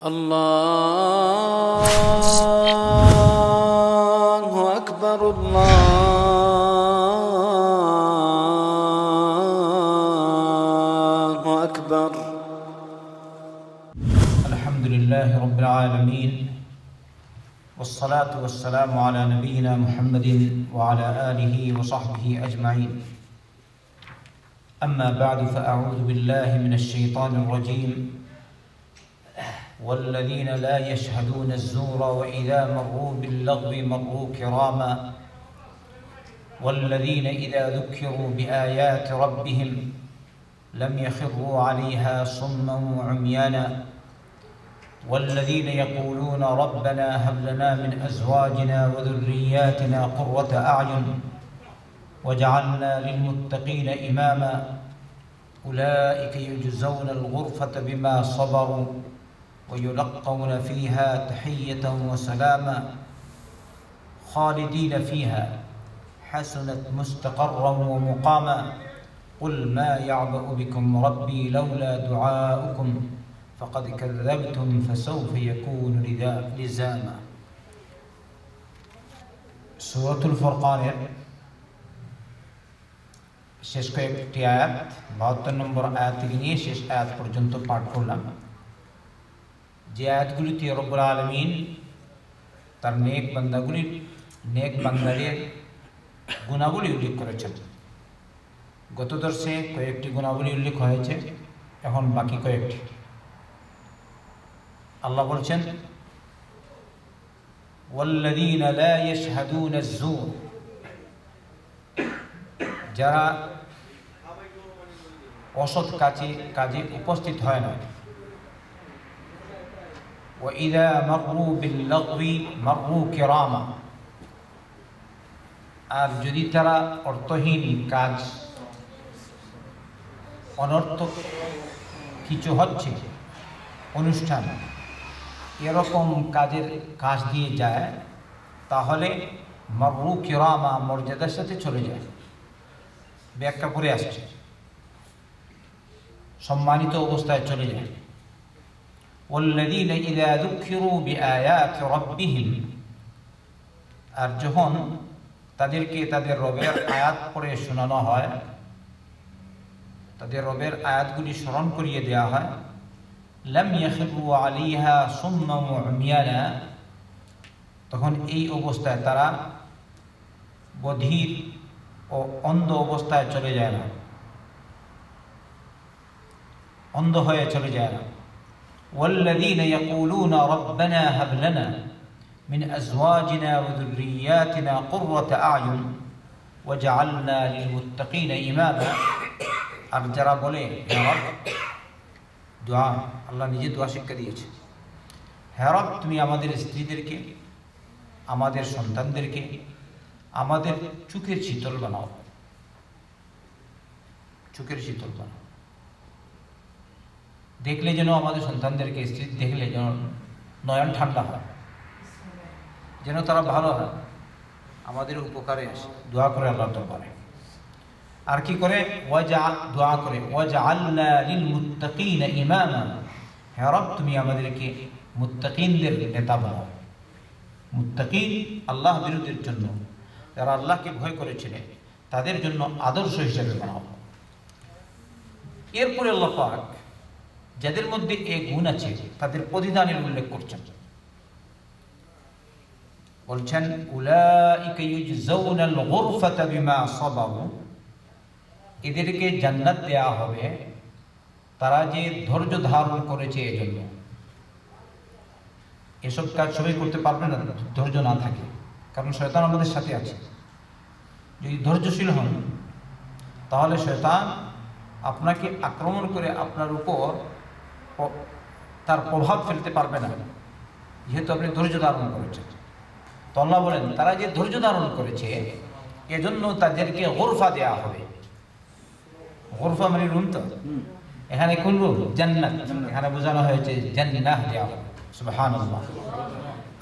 الله أكبر الله أكبر. الحمد لله رب العالمين، والصلاة والسلام على نبينا محمد وعلى آله وصحبه أجمعين. أما بعد، فأعوذ بالله من الشيطان الرجيم. والذين لا يشهدون الزور وإذا مروا باللغو مروا كراما والذين إذا ذكروا بآيات ربهم لم يخروا عليها صما وعميانا والذين يقولون ربنا هب لنا من أزواجنا وذرياتنا قرة أعين واجعلنا للمتقين إماما أولئك يجزون الغرفة بما صبروا ويلقون فيها تحية وسلاما خالدين فيها حسنت مستقرا ومقاما قل ما يعبأ بكم ربي لولا دعاؤكم فقد كذبتم فسوف يكون لزاما. সূরাতুল ফুরকানের শেষ কয়েকটি আয়াত 72 নম্বর আয়াত থেকে নিয়ে শেষ আয়াত পর্যন্ত পাঠ করলাম। যে আয়াতগুলিতে রব্বুল আলামিন তার নেক বান্দাদের গুণাবলী উল্লেখ করেছেন। গত দর্শে কয়েকটি গুণাবলী উল্লেখ হয়েছে, এখন বাকি কয়েকটি। আল্লাহ বলছেন, ওয়াল্লাযীনা লা ইয়াশহাদুনা আয-যূর, যারা অসৎ কাজে উপস্থিত হয় না। وإذا مروا باللغو مروا كراما, আর যদি তারা অর্থহীন কাজ, অনর্থক কিছু হচ্ছে অনুষ্ঠান, এরকম কাজ দিয়ে যায়, তাহলে মাররু কিরামা, মর্যাদার সাথে চলে যায়। ব্যাখ্যা করে আসছে, সম্মানিত অবস্থায় চলে যায়। والذين إذا ذكروا بآيات ربهم, আর যখন তাদেরকে তাদের রবের আয়াত পড়ে শোনানো হয়, তাদের রবের আয়াতগুলি স্মরণ করিয়ে দেওয়া হয়, লাম ইয়াখিরু আলাইহা সুম্মা ওয়া উমিয়ানা, তখন এই অবস্থায় তারা বধির ও অন্ধ অবস্থায় চলে যায় না, অন্ধ হয়ে চলে যায় না। والذين يقولون ربنا هب لنا من أزواجنا وذرياتنا قرة أعين واجعلنا للمتقين إماما, আর যারা বলে হে রব, দোয়া, আল্লাহ নিজে দোয়া শিক্ষা দিয়েছে, হে রব তুমি আমাদের স্ত্রীদেরকে, আমাদের সন্তানদেরকে আমাদের চোখের শীতল বানাও, চোখের শীতল বানাও। দেখলে যেন আমাদের সন্তানদেরকে, স্ত্রী দেখলে যেন নয়ন ঠান্ডা হয়, যেন তারা ভালো হয়, আমাদের উপকারে আসে। দোয়া করে আল্লাহ দরবারে। আর কি করে? দোয়া করে ওয়াজআলনা লিল মুত্তাকিনা ইমামা, হে রব তুমি আমাদেরকে মুত্তাকিনদের নেতা বানাও। মুত্তাকিন আল্লাহ বিরোধীর জন্য, যারা আল্লাহকে ভয় করেছিলেন তাদের জন্য আদর্শ হিসেবে বানাও। এরপরে আল্লাহ পাক যাদের মধ্যে এই গুণ আছে তাদের প্রতিদানের উল্লেখ করছেন, বলছেন উলাইকা ইউজজাউনাল গুরফাতা বিমা সাবারু, এদেরকে জান্নাত দেয়া হবে তারা যে ধৈর্য ধারণ করেছে এজন্য। এসব কাজ সবাই করতে পারবে না ধৈর্য না থাকে, কারণ শয়তান আমাদের সাথে আছে। যদি ধৈর্যশীল হন তাহলে শয়তান আপনাকে আক্রমণ করে আপনার উপর তার প্রভাব ফেলতে পারবে না, যেহেতু আপনি ধৈর্য ধারণ করেছেন। তো আল্লাহ বলেন তারা যে ধৈর্য ধারণ করেছে এজন্য তাদেরকে গুরফা দেওয়া হবে। গুরফা মানে রুম, তো এখানে কোন রুম? জান্নাত। এখানে বোঝানো হয়েছে জান্নাহ দেওয়া হবে। সুবহানাল্লাহ।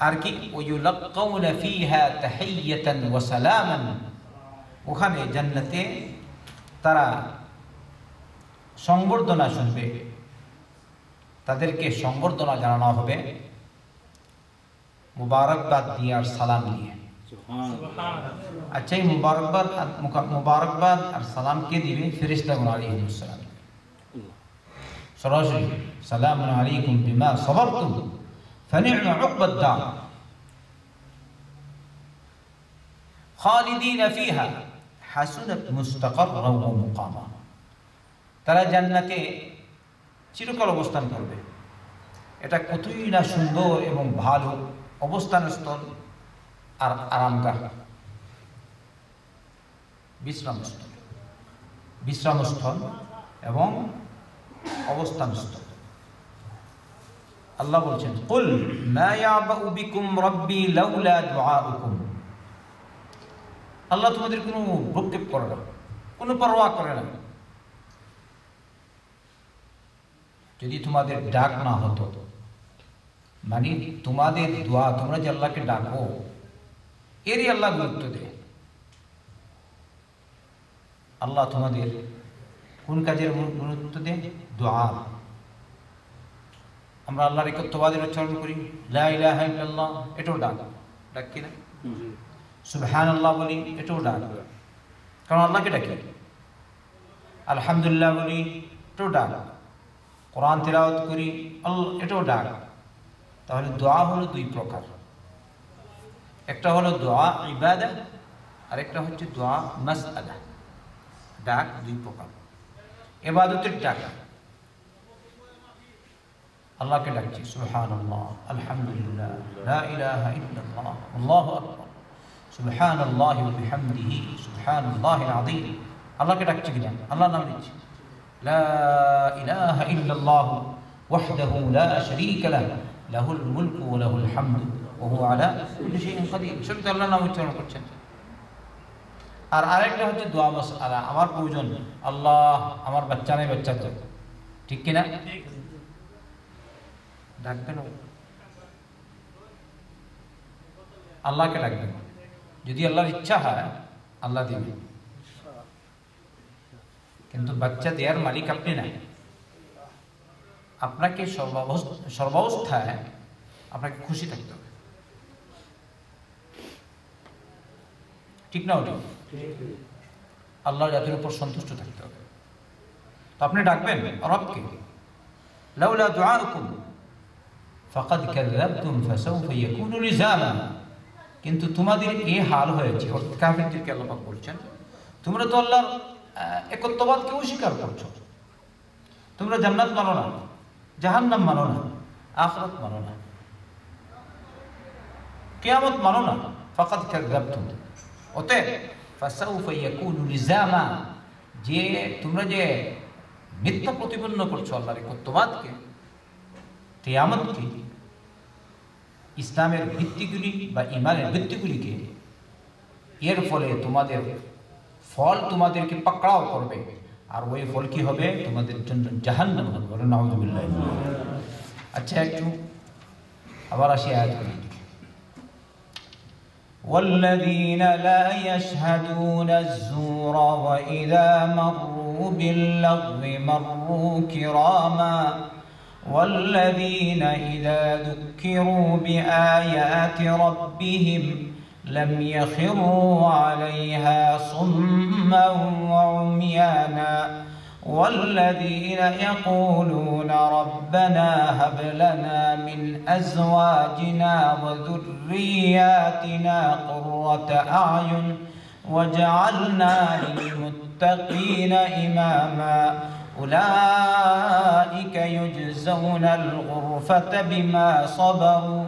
আর কি ওয়ায়ুলাক্কাউনা ফীহা তাহিয়্যাতান ওয়া সালামান, ওখানে জান্নাতে তারা সংবর্ধনা শুনবে তাদেরকে সংবর্ধনা জানানো হবে মুবারকবাদ দিয়ে আর সালাম দিয়ে। আচ্ছা, এই মুবারকবাদ আর সালাম কে দিবে? ফেরেশতাগণ আলাইহিস সালাম। সরাসরি সালামুন আলাইকুম বিমা সাবারতুম ফানি'মা উকবাদ দার খালিদিনা ফিহা হাসুনাত মুস্তাকাররান ওয়া মুকামা। তারা জান্নাতে চিরকাল অবস্থান করবে। এটা কতই না সুন্দর এবং ভালো অবস্থানস্থল আর আরামগাহ, বিশ্রামস্থল এবং অবস্থানস্থল। আল্লাহ বলছেন, কুল মা ইয়াবাউ বিকুম রাব্বি লাউলা দুআউকুম। আল্লাহ তোমাদের কোনো ভ্রুক্ষেপ করে না, কোনো পরোয়া করে না। যদি তোমাদের ডাক না হতো, মানে তোমাদের দোয়া, তোমরা যে আল্লাহকে ডাকো, এরই আল্লাহ গুরুত্ব দেয়। আল্লাহ তোমাদের কোন কাজের গুরুত্ব দেয়? দোয়া। আমরা আল্লাহর একত্ববাদের উচ্চারণ করি, লা ইলাহা ইল্লাল্লাহ, এটাও ডাক কি না? সুবহানাল্লাহ বলি, এটাও ডাক, কারণ আল্লাহকে ডাকি। আলহামদুলিল্লাহ বলি, এটাও ডাক। কোরআন তিলাওয়াত করি, আল্লাহ, এটাও ডাক। তাহলে দোয়া হলো দুই প্রকার, একটা হলো দোয়া ইবাদত আর একটা হচ্ছে দোয়া মাসআলা। ডাক দুই প্রকার। ইবাদতের ডাক, আল্লাহকে ডাকছি, সুবহানাল্লাহ, আলহামদুলিল্লাহ, লা ইলাহা ইল্লাল্লাহ, আল্লাহু আকবার, সুবহানাল্লাহি ওয়া বিহামদিহি, সুবহানাল্লাহিল আযীম। আল্লাহকে ডাকছি কিনা? আল্লাহর নাম নিচ্ছি, লা ইলাহা ইল্লাল্লাহ ওয়াহদাহু লা শারীকা লাহু লাহুল মুলকু ওয়া লাহুল হামদু ওয়া হুয়া আলা কুল্লি শাইইন কাদির। শুধু আল্লাহর নাম উচ্চারণ করছেন। আর আরেকটা হচ্ছে দোয়া মাসআলা, আমার প্রয়োজন, আল্লাহ আমার বাচ্চা নেই, বাচ্চা তো, ঠিক কিনা? ডাকবেন, আল্লাহকে ডাকবেন। যদি আল্লাহর ইচ্ছা হয় আল্লাহ দিবেন, কিন্তু বাচ্চা দেওয়ার মালিক আপনি নাই। আপনাকে সর্বাবস্থায় আপনাকে খুশি থাকতে হবে, ঠিক না? ওটা আল্লাহর জাতির উপর সন্তুষ্ট থাকতে হবে। তো আপনি ডাকবেন রবকে, লাউলা দুআউকুম ফাকাদ কাযাবতুম ফাসাউফা ইয়াকুনু লিজামা। কিন্তু তোমাদের এই হাল হয়েছে, কাফিরদেরকে আল্লাহ পাক বলছেন, তোমরা তো আল্লাহর একত্ববাদকে অস্বীকার করছো। তোমরা জান্নাত মানো না, জাহান্নাম মানো না, আখিরাত মানো না, কিয়ামত মানো না। ফাকাদ কাযাবতুম, অতএব ফাসাউফা ইয়াকুনু লিজামা, যে তোমরা যে মিথ্যা প্রতিপন্ন করছো আল্লাহর একত্ববাদকে, কিয়ামতকে, ইসলামের ভিত্তিগুলি বা ঈমানের ভিত্তিগুলিকে, এর ফলে তোমাদের ফল তোমাদেরকে পাকড়াও করবে। আর ওই ফল কি হবে? তোমাদের জন্য জাহান্নাম হবে। বলেন নাউযুবিল্লাহ। আচ্ছা, একটু আবার আসি আয়াতগুলির দিকে। والذين لا يشهدون الزور وإذا مروا باللغو مروا كراما والذين إذا ذكروا بآيات ربهم لم يخروا عليها صما وعميانا والذين يقولون ربنا هب لنا من أزواجنا وذرياتنا قرة أعين واجعلنا للمتقين إماما أولئك يجزون الغرفة بما صبروا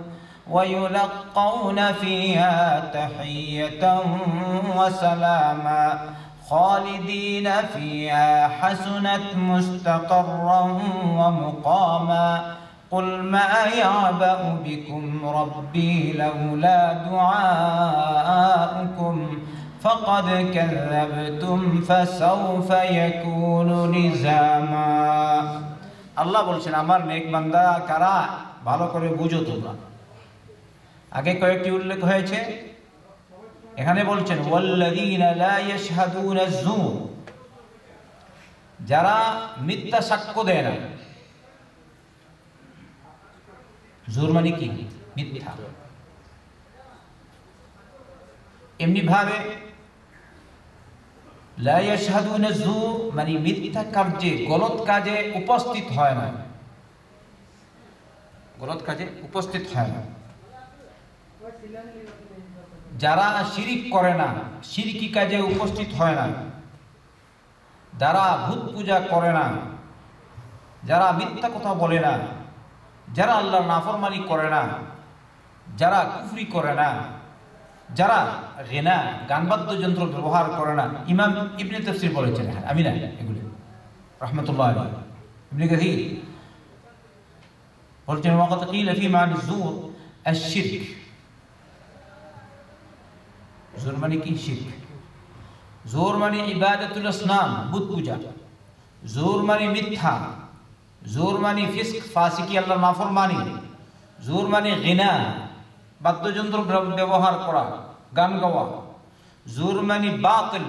ويلقون فيها تحية وسلاما خالدين فيها حسنت مستقرا ومقاما قل ما يعبأ بكم ربي لولا دعاؤكم فقد كذبتم فسوف يكون لزاما। আল্লাহ বলছেন, আমার নেক বান্দা কারা ভালো করে বুঝো তোমরা। আগে কয়েকটি উল্লেখ হয়েছে, এখানে বলছেন ওয়াল্লাযীনা লা ইয়াশহাদুনা আয-যুর, যারা মিথ্যা সাক্ষ্য দেয় না। জোর মানে কি? মিথ্যা। এমনি ভাবে লা ইয়াশহাদুনা যুর মানে মিথ্যা কাজে, গলত কাজে উপস্থিত হয় না, গলত কাজে উপস্থিত হয় না। যারা শিরিক করে না, শিরকি কাজে উপস্থিত হয় না, যারা ভূত পূজা করে না, যারা মিথ্যা কথা বলে না, যারা আল্লাহর নাফরমানি করে না, যারা কুফরি করে না, যারা গিনা গান বাদ্যযন্ত্র ব্যবহার করে না। ইমাম ইবনে তাফসীর বলেছেন, আমি না, এগুলো রাহমাতুল্লাহ আলাইহি ইবনে কাসীর বলছেন ওয়াকাত কিলা ফি মা'নি যুর আশ-শিরক। জোর মানে কি? শিরক। জোর মানে ইবাদাতুল আসনাম, বুত পূজা। জোর মানে মিথ্যা। জোর মানে ফিস্ক, ফাসিকি, আল্লাহর নাফরমানি। জোর মানে গিনা, বাদ্যযন্ত্র ব্যবহার করা, গান গাওয়া। জোর মানে বাতিল।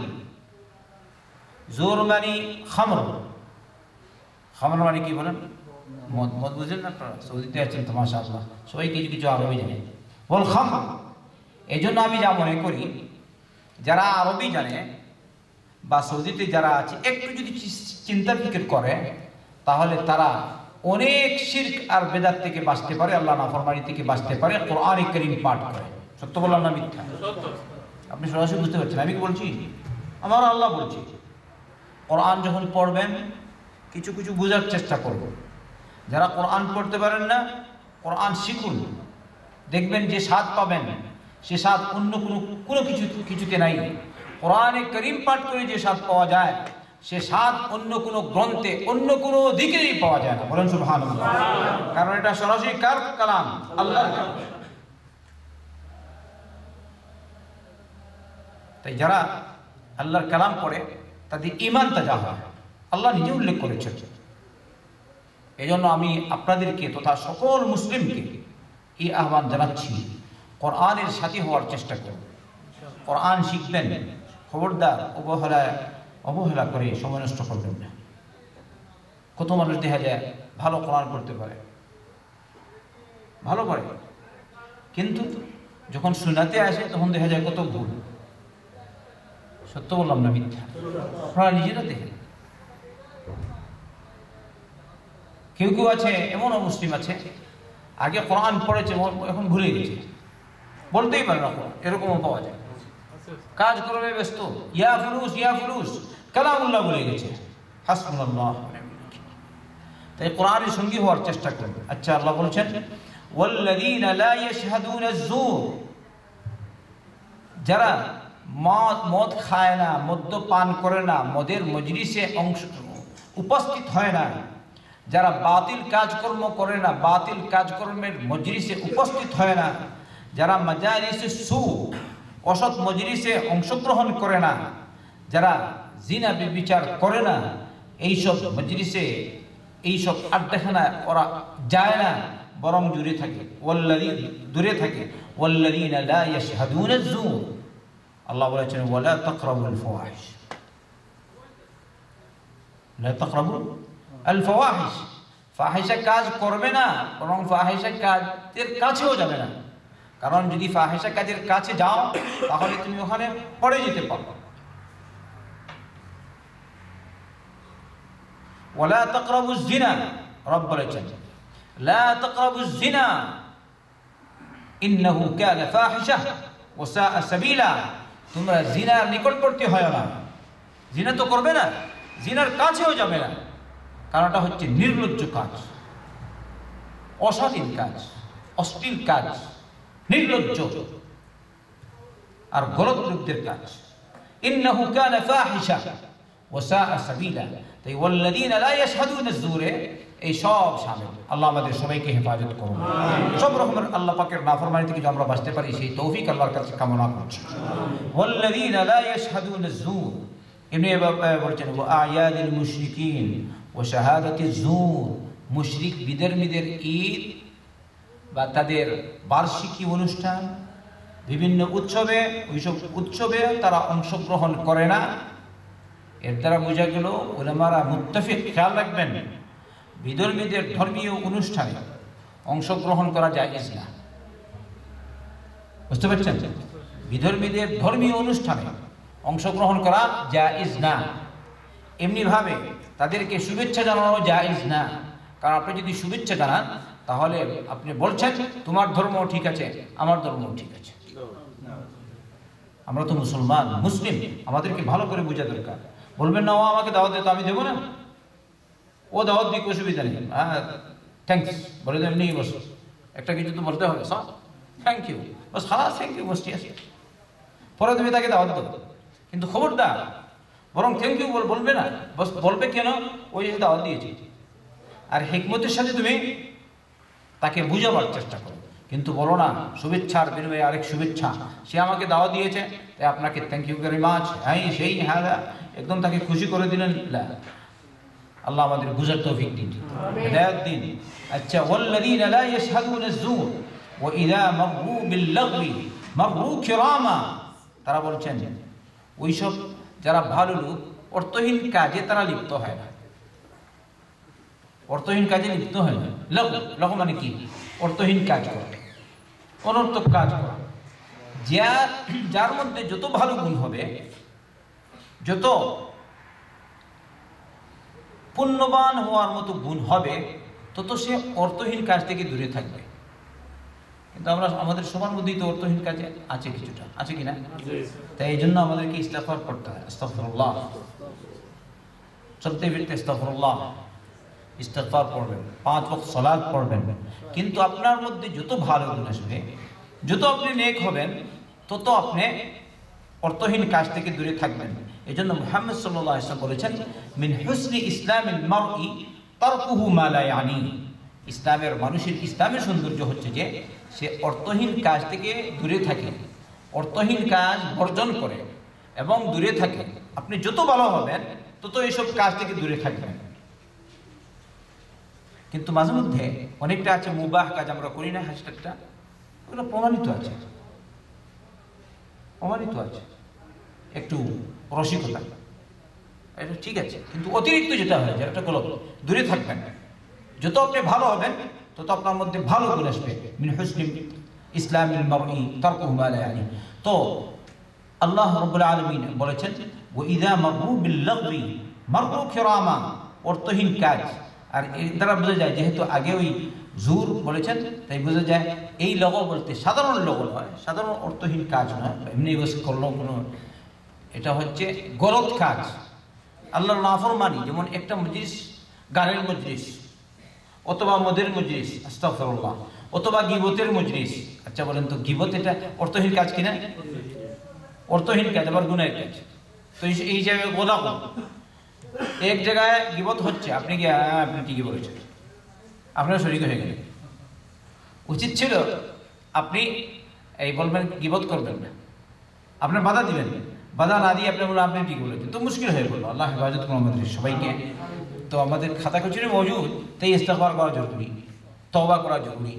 জোর মানে খামর। খামর মানে কি বলেন? মদ। মদ বুঝেন না আপনারা? সৌদিতে আছেন তো মাশাআল্লাহ, সবাই কিছু কিছু আরবি জানে। বল খামর। এই জন্য আমি যা মনে করি, যারা আরবি জানে বা সৌদিতে যারা আছে, একটু যদি চিন্তা ফিকির করে, তাহলে তারা অনেক শিরক আর বেদাত থেকে বাঁচতে পারে, আল্লাহ নাফরমানি থেকে বাঁচতে পারে, কোরআন কারীম পাঠ করে। সত্য বললাম না মিথ্যা? আপনি সরাসরি বুঝতে পারছেন আমি কি বলছি? আমার আল্লাহ বলছি, কোরআন যখন পড়বেন কিছু কিছু বোঝার চেষ্টা করব। যারা কোরআন পড়তে পারেন না, কোরআন শিখুন, দেখবেন যে স্বাদ পাবেন সে স্বাদ অন্য কোনো কিছুতে নাই। কোরআনে কারীম পাঠ করে যে স্বাদ পাওয়া যায়, সে স্বাদ অন্য কোনো গ্রন্থে, অন্য কোনো দিকেই পাওয়া যায় না। বলেন সুবহানাল্লাহ। কারণ এটা সরাসরি কার কালাম? আল্লাহর কালাম। তাই যারা আল্লাহর কালাম পড়ে তাদের ঈমান তাজা হয়, আল্লাহ নিজে উল্লেখ করেছেন। এই জন্য আমি আপনাদেরকে তথা সকল মুসলিমকে এই আহ্বান জানাচ্ছি, কোরআনের সাথী হওয়ার চেষ্টা করুন। কোরআন শিখবেন, খবরদার অবহেলা করে সময় নষ্ট করবেন না। কত মানুষ দেখা যায় ভালো কোরআন পড়তে পারে, ভালো করে, কিন্তু যখন শোনাতে আসে তখন দেখা যায় কত ভুল। সত্য বললাম না মিথ্যা? আপনারা নিজেরা দেখেন। কেউ কেউ আছে, এমন মুসলিম আছে, আগে কোরআন পড়েছে, এখন ভুলে গেছে, বলতেই পারে না কোরআন, এরকমও পাওয়া যায়। কাজ করবে ব্যস্ত, ইয়া ফুলুস কালামুল্লাহ ভুলে গেছে। হাসবুনাল্লাহ। তাই কোরআনের সঙ্গী হওয়ার চেষ্টা করবে। আচ্ছা, আল্লাহ বলছেন ওয়াল্লাযীনা লা ইয়াশহাদুনা আয-যুর, যারা মদ খায় না, মদ্যপান করে না, মদের মজলিসে উপস্থিত হয় না, যারা বাতিল কাজকর্ম করে না, বাতিল কাজকর্মের মজলিসে উপস্থিত হয় না, যারা মাজালিসে সু, অসৎ মজলিসে অংশগ্রহণ করে না, যারা জিনা ব্যভিচার করে না, এইসব মজলিসে, এইসব আড্ডাখানায় ওরা যায় না, বরং দূরে থাকে। ওয়াল্লাযীনা লা ইয়াশহাদুনা আয-যুর, আল্লাহ বলেছেন ওয়ালা তাকরাবুল ফাওয়াহিশ, লা তাকরাবুল ফাওয়াহিশ। ফাহিশা কাজ করবে না, বরং ফাহিশা কাজের কাছেও যাবে না। কারণ যদি ফাহিশা কাজের কাছে যাও, তাহলে তুমি ওখানে পড়ে যেতে পারো। ওয়ালা তাকরাবুজ জিনা, রব বলেছেন লা তাকরাবুজ জিনা ইন্নাহু কানা ফাহিশা ওয়া সাআ সাবিলা। তোমরা জিনার নিকটবর্তী হয় না, জিনা তো করবে না, জিনার কাছেও যাবে না, কারণ এটা হচ্ছে নির্লজ্জ কাজ, অশালীন কাজ, অশ্লীল কাজ, নির্লজ্জ আর গলত লোকদের কাজ। ইন্নাহু কানা ফাহিশা ওয়া সাআ সাবিলা। তাই ওয়াল্লাযীনা লা ইয়াশহাদুনা আয-যুর, এই সব শামিল। আল্লাহ আমাদের সবাইকে হেফাজত করুন। সব রকমের আল্লাহ পাকের নাফরমানি থেকে যে আমরা বাঁচতে পারি, সেই তৌফিক আল্লাহর কাছে কামনা করছি। ওয়াল্লাযীনা লা ইয়াশহাদুনা আয-যুর, এমনি বলছেন ওয়া আয়াদিল মুশরিকিন ওয়া শাহাদাতিজ যুর, মুশরিক বিধর্মীদের ঈদ বা তাদের বার্ষিকী অনুষ্ঠান, বিভিন্ন উৎসবে, ওইসব উৎসবে তারা অংশগ্রহণ করে না। এর দ্বারা বোঝা গেল উলামারা মুত্তাফিক। খেয়াল রাখবেন, বিধর্মীদের ধর্মীয় অনুষ্ঠানে অংশগ্রহণ করা জায়েজ না। বুঝতে পারছেন? বিধর্মীদের ধর্মীয় অনুষ্ঠানে অংশগ্রহণ করা জায়েজ না। এমনিভাবে তাদেরকে শুভেচ্ছা জানানো জায়েজ না। কারণ আপনি যদি শুভেচ্ছা জানান তাহলে আপনি বলছেন তোমার ধর্ম ঠিক আছে, আমার ধর্ম ঠিক আছে। আমরা তো মুসলমান, মুসলিম, আমাদেরকে ভালো করে বোঝা দরকার। বলবেন না ও আমাকে দাওয়াত দিত আমি দেবো না, ও দাওয়াত দিক অসুবিধা নেই, হ্যাঁ থ্যাংকস বলে দেবেন, নেই বস একটা কিছু তো বলতে হবে, সব থ্যাংক ইউ বস, সারা থ্যাংক ইউ বস, ঠিক আছে, পরে তুমি তাকে দাওয়াত দেবো। কিন্তু খবরদার বরং থ্যাংক ইউ বলবে না, বস বলবে কেন, ওই যে দাওয়াত দিয়েছি। আর হিকমতের সাথে তুমি তাকে বুঝাবার চেষ্টা করো, কিন্তু বলো না শুভেচ্ছার বিনিময়ে আরেক শুভেচ্ছা, সে আমাকে দাওয়াত দিয়েছে তাই আপনাকে থ্যাংক ইউ ভেরি মাচ, হ্যাঁ সেই হ্যাঁ একদম তাকে খুশি করে দিলেন। আল্লাহ আমাদের বুঝার তৌফিক দিন, হিদায়াত দিন। আচ্ছা, ওয়াল্লাযীনা লা ইয়াশহাদুনা আয-যুর ওয়া ইযা মাররু বিল-লাগবি মাররু কিরামা। তারা বলছেন ওইসব যারা ভালো লোক অর্থহীন কাজে তারা লিপ্ত হয় না, অর্থহীন কাজে লিপ্ত হয় না। লঘু মানে কি? অর্থহীন কাজ করা, অনর্থক কাজ করা। যার মধ্যে যত ভালো গুণ হবে, যত পুণ্যবান হওয়ার মতো গুণ হবে, তত সে অর্থহীন কাজ থেকে দূরে থাকবে। কিন্তু আমরা আমাদের সবার মধ্যেই তো অর্থহীন কাজে আছে, কিছুটা আছে কিনা? তাই এই জন্য আমাদেরকে ইস্তিগফার করতে হয়। আস্তাগফিরুল্লাহ, চলতে ফিরতে আস্তাগফিরুল্লাহ, ইস্তিগফার পড়বেন, 5 ওয়াক্ত সালাত পড়বেন। কিন্তু আপনার মধ্যে যত ভালো গুণ আসবে, যত আপনি নেক হবেন, তত আপনি অর্থহীন কাজ থেকে দূরে থাকবেন। এই জন্য মুহাম্মদ সাল্লাল্লাহু আলাইহি ওয়াসাল্লাম বলেছেন, মিন হুসনি ইসলামিল মারই তারকুহু মা লা ইয়ানি। ইসলামের মানুষের ইসলামের সৌন্দর্য হচ্ছে যে সে অর্থহীন কাজ থেকে দূরে থাকে, অর্থহীন কাজ বর্জন করে এবং দূরে থাকে। আপনি যত ভালো হবেন তত এইসব কাজ থেকে দূরে থাকবেন। কিন্তু মাঝে মধ্যে অনেকটা আছে মুবাহ কাজ আমরা করি না, হ্যাশট্যাগটা ওগুলো প্রমাণিত আছে, প্রমাণিত আছে। একটু রসিকতা, এটা ঠিক আছে, কিন্তু অতিরিক্ত যেটা হয় যেটা গলত, দূরে থাকবেন। যত আপনি ভালো হবেন তত আপনার মধ্যে ভালো গুণ আসবে। মিন হুসনি ইসলামিল মারই তারকুহু মা লা ইয়ানি। তো আল্লাহ রাব্বুল আলামিন বলেছেন, ওয়া ইযা মাররু বিল-লাগবি মাররু কিরামা, অর্থহীন কাজ। আর এর দ্বারা বোঝা যায়, যেহেতু আগে ওই জুর বলেছেন, তাই বোঝা যায় এই লগল বলতে সাধারণ লগল হয়, সাধারণ অর্থহীন কাজ নয়, এমনি বস করলো কোনো, এটা হচ্ছে গলত কাজ, আল্লাহর নাফরমানি। যেমন একটা মজলিস গানের মজলিস, অথবা মদের মজলিস, আস্তাগফিরুল্লাহ, অথবা গীবতের মজলিস। আচ্ছা বলেন তো, গীবত এটা অর্থহীন কাজ কিনা? অর্থহীন কাজ, আবার গুনাহের কাজ। তো এই জায়গায় গোলা এক জায়গায় গীবত হচ্ছে, আপনি কি আপনি ঠিকই বলেছেন, আপনার শরীর হয়ে গেলেন। উচিত ছিল আপনি এই বলবেন গীবত করবেন না, আপনার বাধা দিবেন, বাধা না দিয়ে আপনি বলবেন আপনি ঠিক বলেছেন, তো মুশকিল হয়ে পড়লো। আল্লাহ হেফাজত করুন আমাদের সবাইকে। তো আমাদের খাতা খুচুরি মজুদ, তাই ইস্তিগফার করা জরুরি, তওবা করা জরুরি।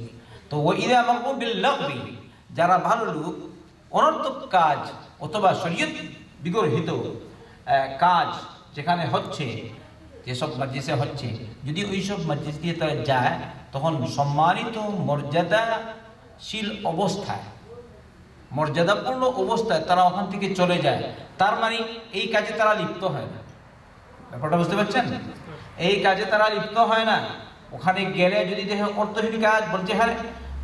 তো ওয়া ইযা মাররু বিল-লাগবি, যারা ভালো লোক অনর্থক কাজ অথবা শরীয়ত বিগর্হিত কাজ যেখানে হচ্ছে, যেসব মজলিসে হচ্ছে, যদি ওইসব মজলিস দিয়ে তারা যায়, তখন সম্মানিত মর্যাদাশীল অবস্থায়, মর্যাদাপূর্ণ অবস্থায় তারা ওখান থেকে চলে যায়। তার মানে এই কাজে তারা লিপ্ত হয় না। ব্যাপারটা বুঝতে পারছেন? এই কাজে তারা লিপ্ত হয় না। ওখানে গেলে যদি দেখে অর্থহীন কাজ, বলতে হারে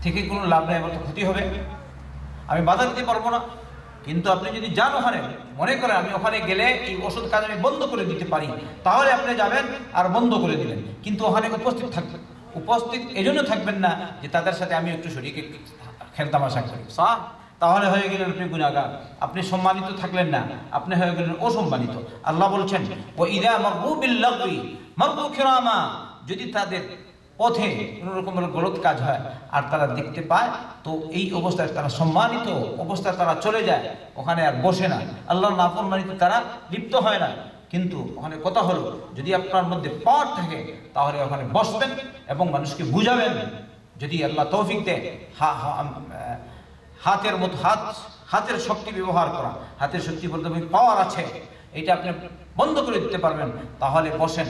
থেকে কোনো লাভ নেই, বলতে ক্ষতি হবে, আমি বাধা দিতে পারবো না। কিন্তু আপনি যদি যান ওখানে, মনে করেন আমি ওখানে গেলে এই ওষুধ কাজ আমি বন্ধ করে দিতে পারি, তাহলে আপনি যাবেন আর বন্ধ করে দিবেন। কিন্তু ওখানে উপস্থিত থাকবেন, উপস্থিত এই জন্য থাকবেন না যে তাদের সাথে আমি একটু শরীকে খেলতামাশা করি, তাহলে হয়ে গেলেন আপনি গুনাহগার, আপনি সম্মানিত থাকলেন না, আপনি হয়ে গেলেন অসম্মানিত। আল্লাহ বলছেন, ওয়া ইযা মাররু বিল-লাগবি মাররু কিরামা, যদি তাদের পথে কোনো রকমের গলত কাজ হয় আর তারা দেখতে পায়, তো এই অবস্থায় তারা সম্মানিত অবস্থায় তারা চলে যায়, ওখানে আর বসে না, আল্লাহর নাফরমানিতে তারা লিপ্ত হয় না। কিন্তু ওখানে কথা হলো, যদি আপনার মধ্যে পাওয়ার থাকে তাহলে ওখানে বসবেন এবং মানুষকে বুঝাবেন। যদি আল্লাহ তৌফিক দেয়, হাতের মতো হাতের শক্তি ব্যবহার করা, হাতের শক্তি বলতে পাওয়ার আছে, এটা আপনি বন্ধ করে দিতে পারবেন, তাহলে বসেন।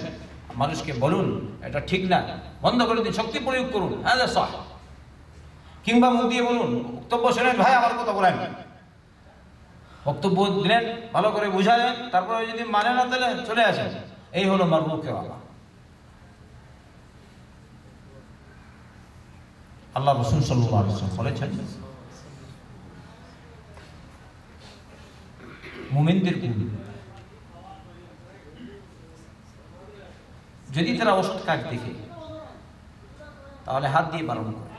মানুষকে বলুন এটা ঠিক না, বন্ধ করে দিন, শক্তি প্রয়োগ করুন, কিংবা মুখ দিয়ে বলুন, বক্তব্য শোনেন, ভাই আমার কথা বলেন, বক্তব্য দিলেন, ভালো করে বুঝালেন, তারপরে যদি মানে না তাহলে চলে আসেন। এই হলো মারমুখে আল্লাহ। আল্লাহ রাসূল সাল্লাল্লাহু আলাইহি ওয়াসাল্লাম বলেছেন, মুমিনদের যদি তারা অসৎ কাজ দেখে তাহলে হাত দিয়ে বারণ করে,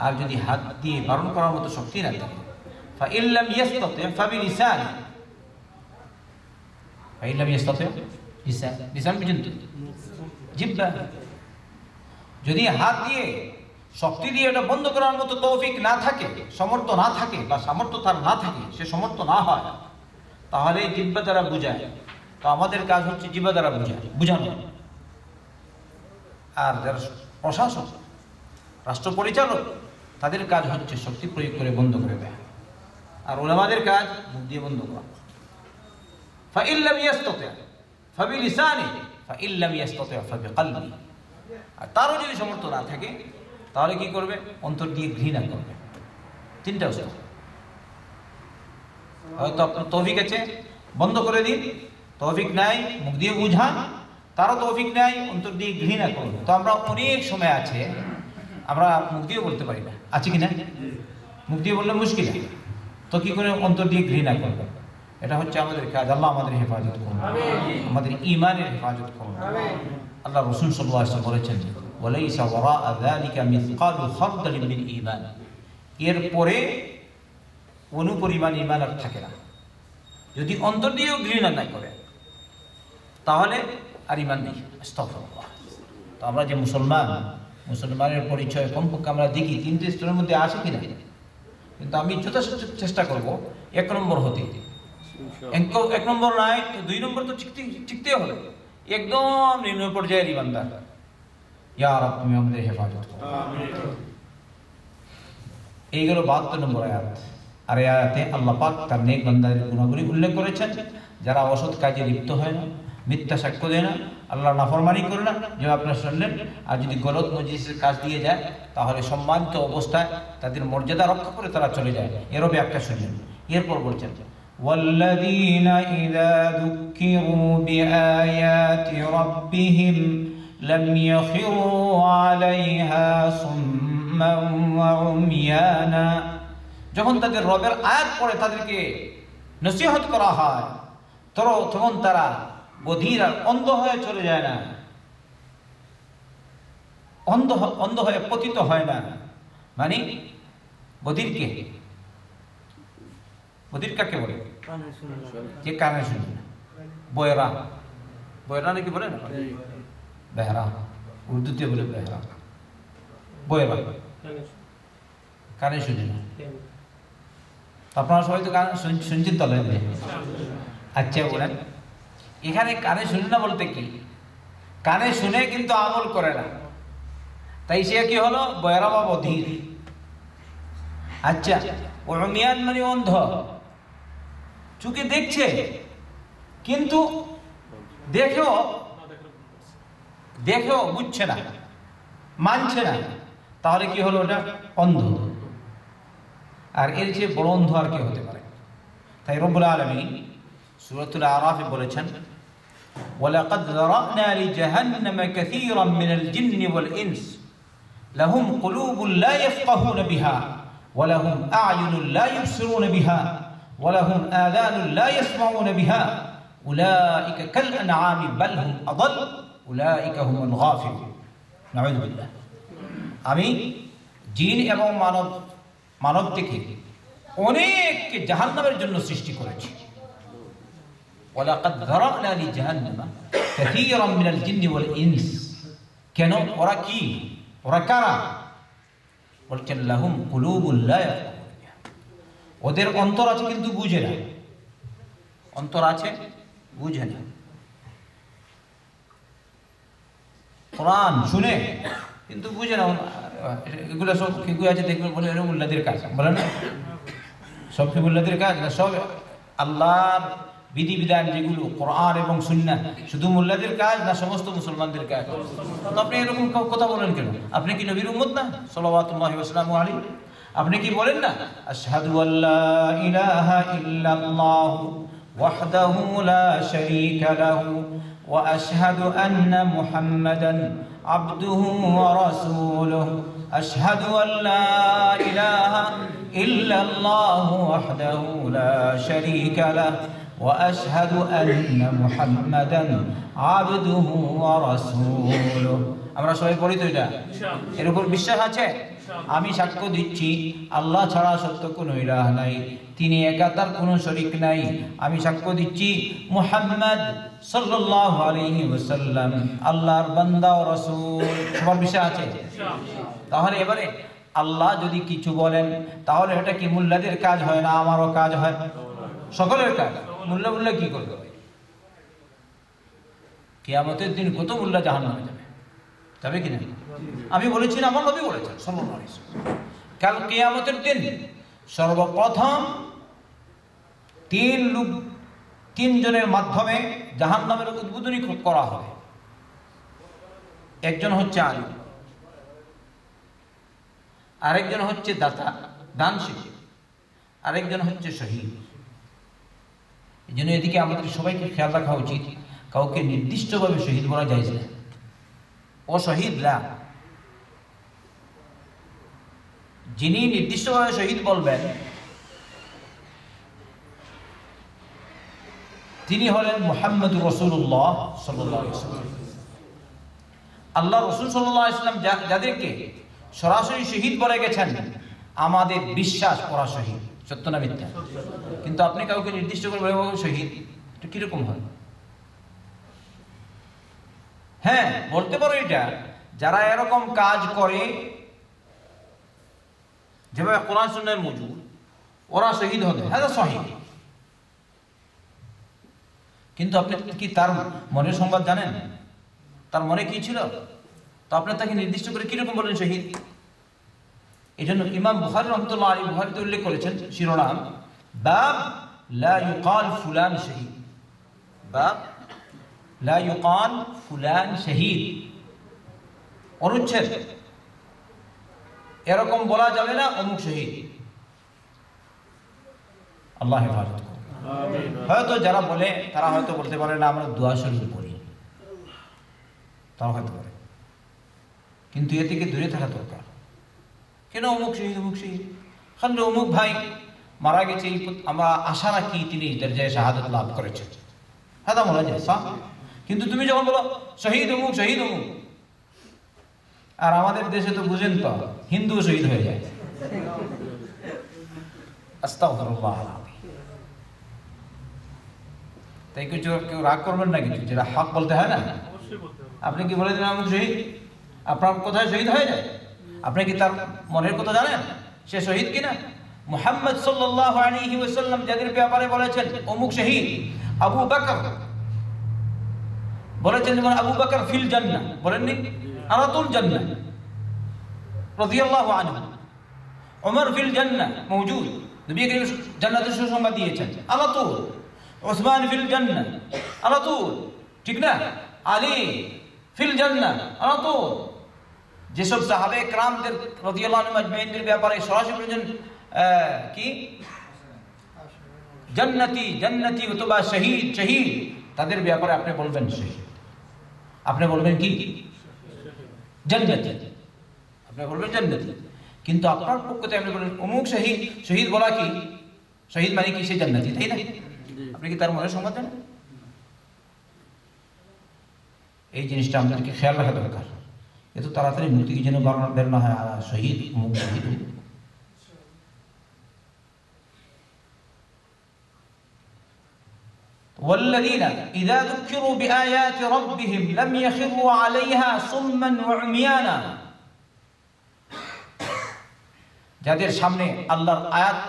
আর যদি হাত দিয়ে বারণ করার মতো শক্তি না থাকে فإن لم يستطع فبلسانه فإن لم يستطع লিসান পর্যন্ত জিহ্বা। যদি হাত দিয়ে শক্তি দিয়ে এটা বন্ধ করার মতো তৌফিক না থাকে, সামর্থ্য না থাকে, বা সামর্থ্য তার না থাকে, সে সমর্থ না হয়, তাহলে জিহ্বা দ্বারা বুঝায়। তো আমাদের কাজ হচ্ছে জিহ্বা দ্বারা বুঝানো। আর যারা প্রশাসক, রাষ্ট্র পরিচালক, তাদের কাজ হচ্ছে শক্তি প্রয়োগ করে বন্ধ করে দেয়। আর উলামাদের কাজ মুখ দিয়ে বন্ধ করা। فإن لم يستطع فبلسانه فإن لم يستطع فبقلبه। আর তারও যদি সামর্থ্য না থাকে তাহলে কি করবে? অন্তর দিয়ে ঘৃণা করবে। তিনটা অবস্থা। হয়তো আপনার তৌফিক আছে, বন্ধ করে দিন, তৌফিক নাই, মুখ দিয়ে বুঝান, তারও তৌফিক নাই, অন্তর দিয়ে ঘৃণা করুন। তো আমরা অনেক সময় আছে আমরা মুখ দিয়ে বলতে পারি না, আছে কি না? মুখ দিয়ে বললে মুশকিল, তো কি করে অন্তর দিয়ে ঘৃণা করবে? এটা হচ্ছে আমাদের কাজ। আল্লাহ আমাদের হেফাজত করুন, আমাদের ঈমানের হেফাজত করুন। আল্লাহ রাসূল সাল্লাল্লাহু আলাইহি ওয়াসাল্লাম বলেছেন, ওয়ালাইসা ওয়ারাআ যালিকা মিসকালু খারদালিন মিন ঈমান। এরপরে অনুপরিমাণ ঈমান আর থাকে না। যদি অন্তর দিয়েও ঘৃণা না করে তাহলে আর ঈমান নেই। আস্তাগফিরুল্লাহ। তো আমরা যে মুসলমানের পরিচয় কমপক্ষে আমরা দেখি তিনটে স্তরের মধ্যে আসে কিনা, কিন্তু আমি যথাসাধ্য চেষ্টা করব 1 নম্বর হতে। 1 নম্বর নাই তো 2 নম্বর তো শিখতে হবে। একদম নিম্ন পর্যায়ের ইমানদার। ইয়া রাব, তুমি আমাদের হেফাজত করো। এই গেল 72 নম্বর আয়াত। আর এই আয়াতে আল্লাহ পাক তার নেক বান্দাদের গুণাবলী উল্লেখ করেছেন, যারা অসৎ কাজে লিপ্ত হয় না, মিথ্যা সাক্ষ্য দেয় না, আল্লাহর নাফরমানি করে না, যে আপনারা শুনলেন। আর যদি গলত মজলিসের কাজ দিয়ে যায় তাহলে সম্মানিত অবস্থায় তাদের মর্যাদা রক্ষা করে তারা চলে যায়। এরও ব্যাখ্যা শুনলেন। এরপর বলছেন, ওয়াল্লাযীনা ইযা যুক্কিরু বিআয়াতি রাব্বিহিম লাম ইয়াখিরু আলাইহা সুম্মান ওয়া উময়ানা। যখন তাদের রবের আয়াত পড়ে তাদেরকে নসিহত করা হয় তখন তারা বধির আর অন্ধ হয়ে চলে যায় না, অন্ধ হয়ে পতিত হয় না। মানে বধির কাকে বলে? যে কানে শুনে না। বয়রা নাকি বলে না? বেহরা, উর্দুতে বলে বেহরা। বয়রা কানে শুনে না। আপনারা সবাই তো গান শুনছেন তো? আচ্ছা বলেন, এখানে কানে শুনে না বলতে কি? কানে শুনে কিন্তু আমল করে না, তাই সে কি হলো? বয়রা বা বধির। আচ্ছা, উমিয়ান মানে অন্ধ, চোখে দেখছে কিন্তু দেখেও বুঝছে না, মানছে না, তাহলে কি হলো? ওটা অন্ধ। আর এর চেয়ে বড় অন্ধ আর কি হতে পারে? তাই রব্বুল আলামিন সূরাতুল আরাফে বলেছেন, ওয়ালাকাদ যারানা লিজাহান্নামা কাসীরাম মিনাল জিন্নি ওয়াল ইনস লাহুম কুলুবুন লা ইয়াফকাহুনা বিহা ওয়া লাহুম আ'য়ুনুন লা ইবসিরুনা বিহা ওয়া লাহুম আযানুন লা ইয়াসমাউনা বিহা উলাইকা কাল আনআমি বাল হুম আযাল উলাইকা হুমুল গাফিলুন। নাউযু বিল্লাহ। আমি জিন এবং মানব থেকে অনেককে জাহান্নামের জন্য সৃষ্টি করেছি। ওয়ালাকাদ যারানা লিজাহান্নামা কাসীরাম মিনাল জিন্নি ওয়াল ইনস। কেন? ওরা কি? ওরা কারা? বলছেন লাহুম কুলুবুন লা ইয়াফকাহুনা বিহা। ওদের অন্তর আছে কিন্তু বুঝে না। অন্তর আছে, বুঝে না। কোরআন শুনে কিন্তু বুঝে না। এগুলো সব ফিকু আছে, দেখবেন বলে উল্লাদের কাজ, বলে না? সব ফিকুল্লাদের কাজ না, সব আল্লাহর বিধিবিধান যেগুলো কোরআন এবং সুন্নাহ, শুধু মোল্লাদের কাজ না সমস্ত মুসলমানদের কাজ? তো আপনি এরকম কথা বলেন কেন? আপনি কি নবীর উম্মত না সাল্লাল্লাহু ওয়া সাল্লাম আলাইহি? আপনি কি বলেন না আশহাদু আল্লা ইলাহা ইল্লাল্লাহ ওয়াহদাহু লা শারীকা লাহু ওয়া আশহাদু আন্না মুহাম্মাদান আবদুহু ওয়া রাসূলুহু আশহাদু আল্লা ইলাহা ইল্লাল্লাহ ওয়াহদাহু লা শারীকা লাহু ওয়া আশহাদু আন্না মুহাম্মাদান আবদুহু ওয়া রাসূলুহু। আমরা সবাই পড়ি তো এটা? এর উপর বিশ্বাস আছে? আমি সাক্ষ্য দিচ্ছি আল্লাহ ছাড়া সত্য কোনো ইলাহ নাই, তিনি একা, তার কোনো শরীক নাই। আমি সাক্ষ্য দিচ্ছি মুহাম্মদ সাল্লাল্লাহু আলাইহি ওয়াসাল্লাম আল্লাহর বান্দা ও রাসূল। সবার বিশ্বাস আছে? তাহলে এবারে আল্লাহ যদি কিছু বলেন তাহলে এটা কি মোল্লাদের কাজ হয় না আমারও কাজ হয়? সকলের কাজ। মোল্লা মোল্লা কি করবে? কিয়ামতের দিন কত মোল্লা জাহান্নামে যাবে, যাবে কিনা? আমি বলেছি না, আমার নবী বলেছেন সাল্লাল্লাহু আলাইহি ওয়াসাল্লাম, কাল কিয়ামতের দিন সর্বপ্রথম তিনজনের মাধ্যমে জাহান্নামের উদ্বোধনী করা হবে। একজন হচ্ছে আলিম, আরেকজন হচ্ছে দাতা দানশীল, আরেকজন হচ্ছে শহীদ। এই জন্য এদিকে আমাদের সবাইকে খেয়াল রাখা উচিত, কাউকে নির্দিষ্টভাবে শহীদ বলা যায় না। অশহীদরা, যিনি নির্দিষ্টভাবে শহীদ বলবেন তিনি হলেন মুহাম্মদুর রাসূলুল্লাহ সাল্লাল্লাহু আলাইহি ওয়াসাল্লাম। আল্লাহ রাসূল সাল্লাল্লাহু আলাইহি ওয়াসাল্লাম যাদেরকে সরাসরি শহীদ বলে গেছেন, আমাদের বিশ্বাস ওরা শহীদ। সত্য না মিথ্যা? কিন্তু আপনি কাউকে নির্দিষ্ট করে বলে শহীদ, এটা কিরকম হয়? হ্যাঁ, বলতে পারো এটা, যারা এরকম কাজ করে যেভাবে কোরআন সুন্নাহর মজুদ, ওরা শহীদ হবে, হ্যাঁ শহীদ। কিন্তু আপনি কি তার মনের সংবাদ জানেন? তার মনে কি ছিল? তো আপনি তাকে নির্দিষ্ট করে কিরকম বলেন শহীদ? এই জন্য ইমাম বুখারী রাহমাতুল্লাহ আলাইহি বুখারীতে উল্লেখ করেছেন শিরোনাম, বাব লা ইউকাল ফুলান শহীদ, বাব লা ইউকাল ফুলান শহীদ। অনুচ্ছেদ, এরকম বলা যাবে না অমুক শহীদ। আল্লাহ হেফাজত করুন। হয়তো যারা বলে তারা হয়তো বলতে পারে না আমরা দোয়া শরীফ পড়ি, তারা হয়তো পারে, কিন্তু এ থেকে দূরে থাকা দরকার। কেন অমুক শহীদ অমুক শহীদ? খালি অমুক ভাই মারা গেছে, আমরা আশা রাখি তিনি দরজায়ে শাহাদাত লাভ করেছেন, হ্যাঁ বলা যায়। কিন্তু তুমি যখন বলো শহীদ অমুক শহীদ অমুক, আর আমাদের দেশে তো বুঝেন তো হিন্দু শহীদ হয়ে যায়। আস্তাগফিরুল্লাহ। তাই কিছু কেউ রাগ করবেন না, কিছু যেটা হক বলতে হয় না। আপনি কি বলে দিলেন অমুক শহীদ, আপনার কোথায় শহীদ হয়ে যায়? আপনি কি তার মনের কথা জানেন সে শহীদ কিনা? মুহাম্মদ সাল্লাল্লাহু আলাইহি ওয়াসাল্লাম যাদের ব্যাপারে বলেছেন অমুক শহীদ, আবু বকর বলেছেন যেমন আবু বকর ফিল জান্নাহ, বলেননি? আরাতুল জান্নাহ রাদিয়াল্লাহু আনহু। ওমর ফিল জান্নাহ মওজুদ, নবী করিম জান্নাতের সুসংবাদ দিয়েছেন আরাতুল। উসমান ফিল জান্নাহ আরাতুল, ঠিক না? আলী ফিল জান্নাহ আরাতুল। যেসব সাহাবে کرامদের রাদিয়াল্লাহু আনহুম আজমাইনদের ব্যাপারে সরাসরি বলেছেন কি জান্নাতি জান্নাতি অথবা শহীদ শহীদ, তাদের ব্যাপারে আপনি বলবেন শহীদ, আপনি বলবেন কি জান্নাতি, আপনি বলবেন জান্নাতি। কিন্তু আপনার পক্ষতে আপনি বলেন অমুক শহীদ, শহীদ বলা কি শহীদ মানে কি সে জান্নাতি, তাই না? আপনি কি তার মনের সংবাদ জানেন? এই জিনিসটা আমাদেরকে খেয়াল রাখা দরকার। এত তাড়াতাড়ি মুক্তি যেন বের না হয় শহীদ অমুক শহীদ। والذين إذا ذكروا بآيات ربهم لم يخروا عليها صما وعميانا। যাদের সামনে আল্লাহর আয়াত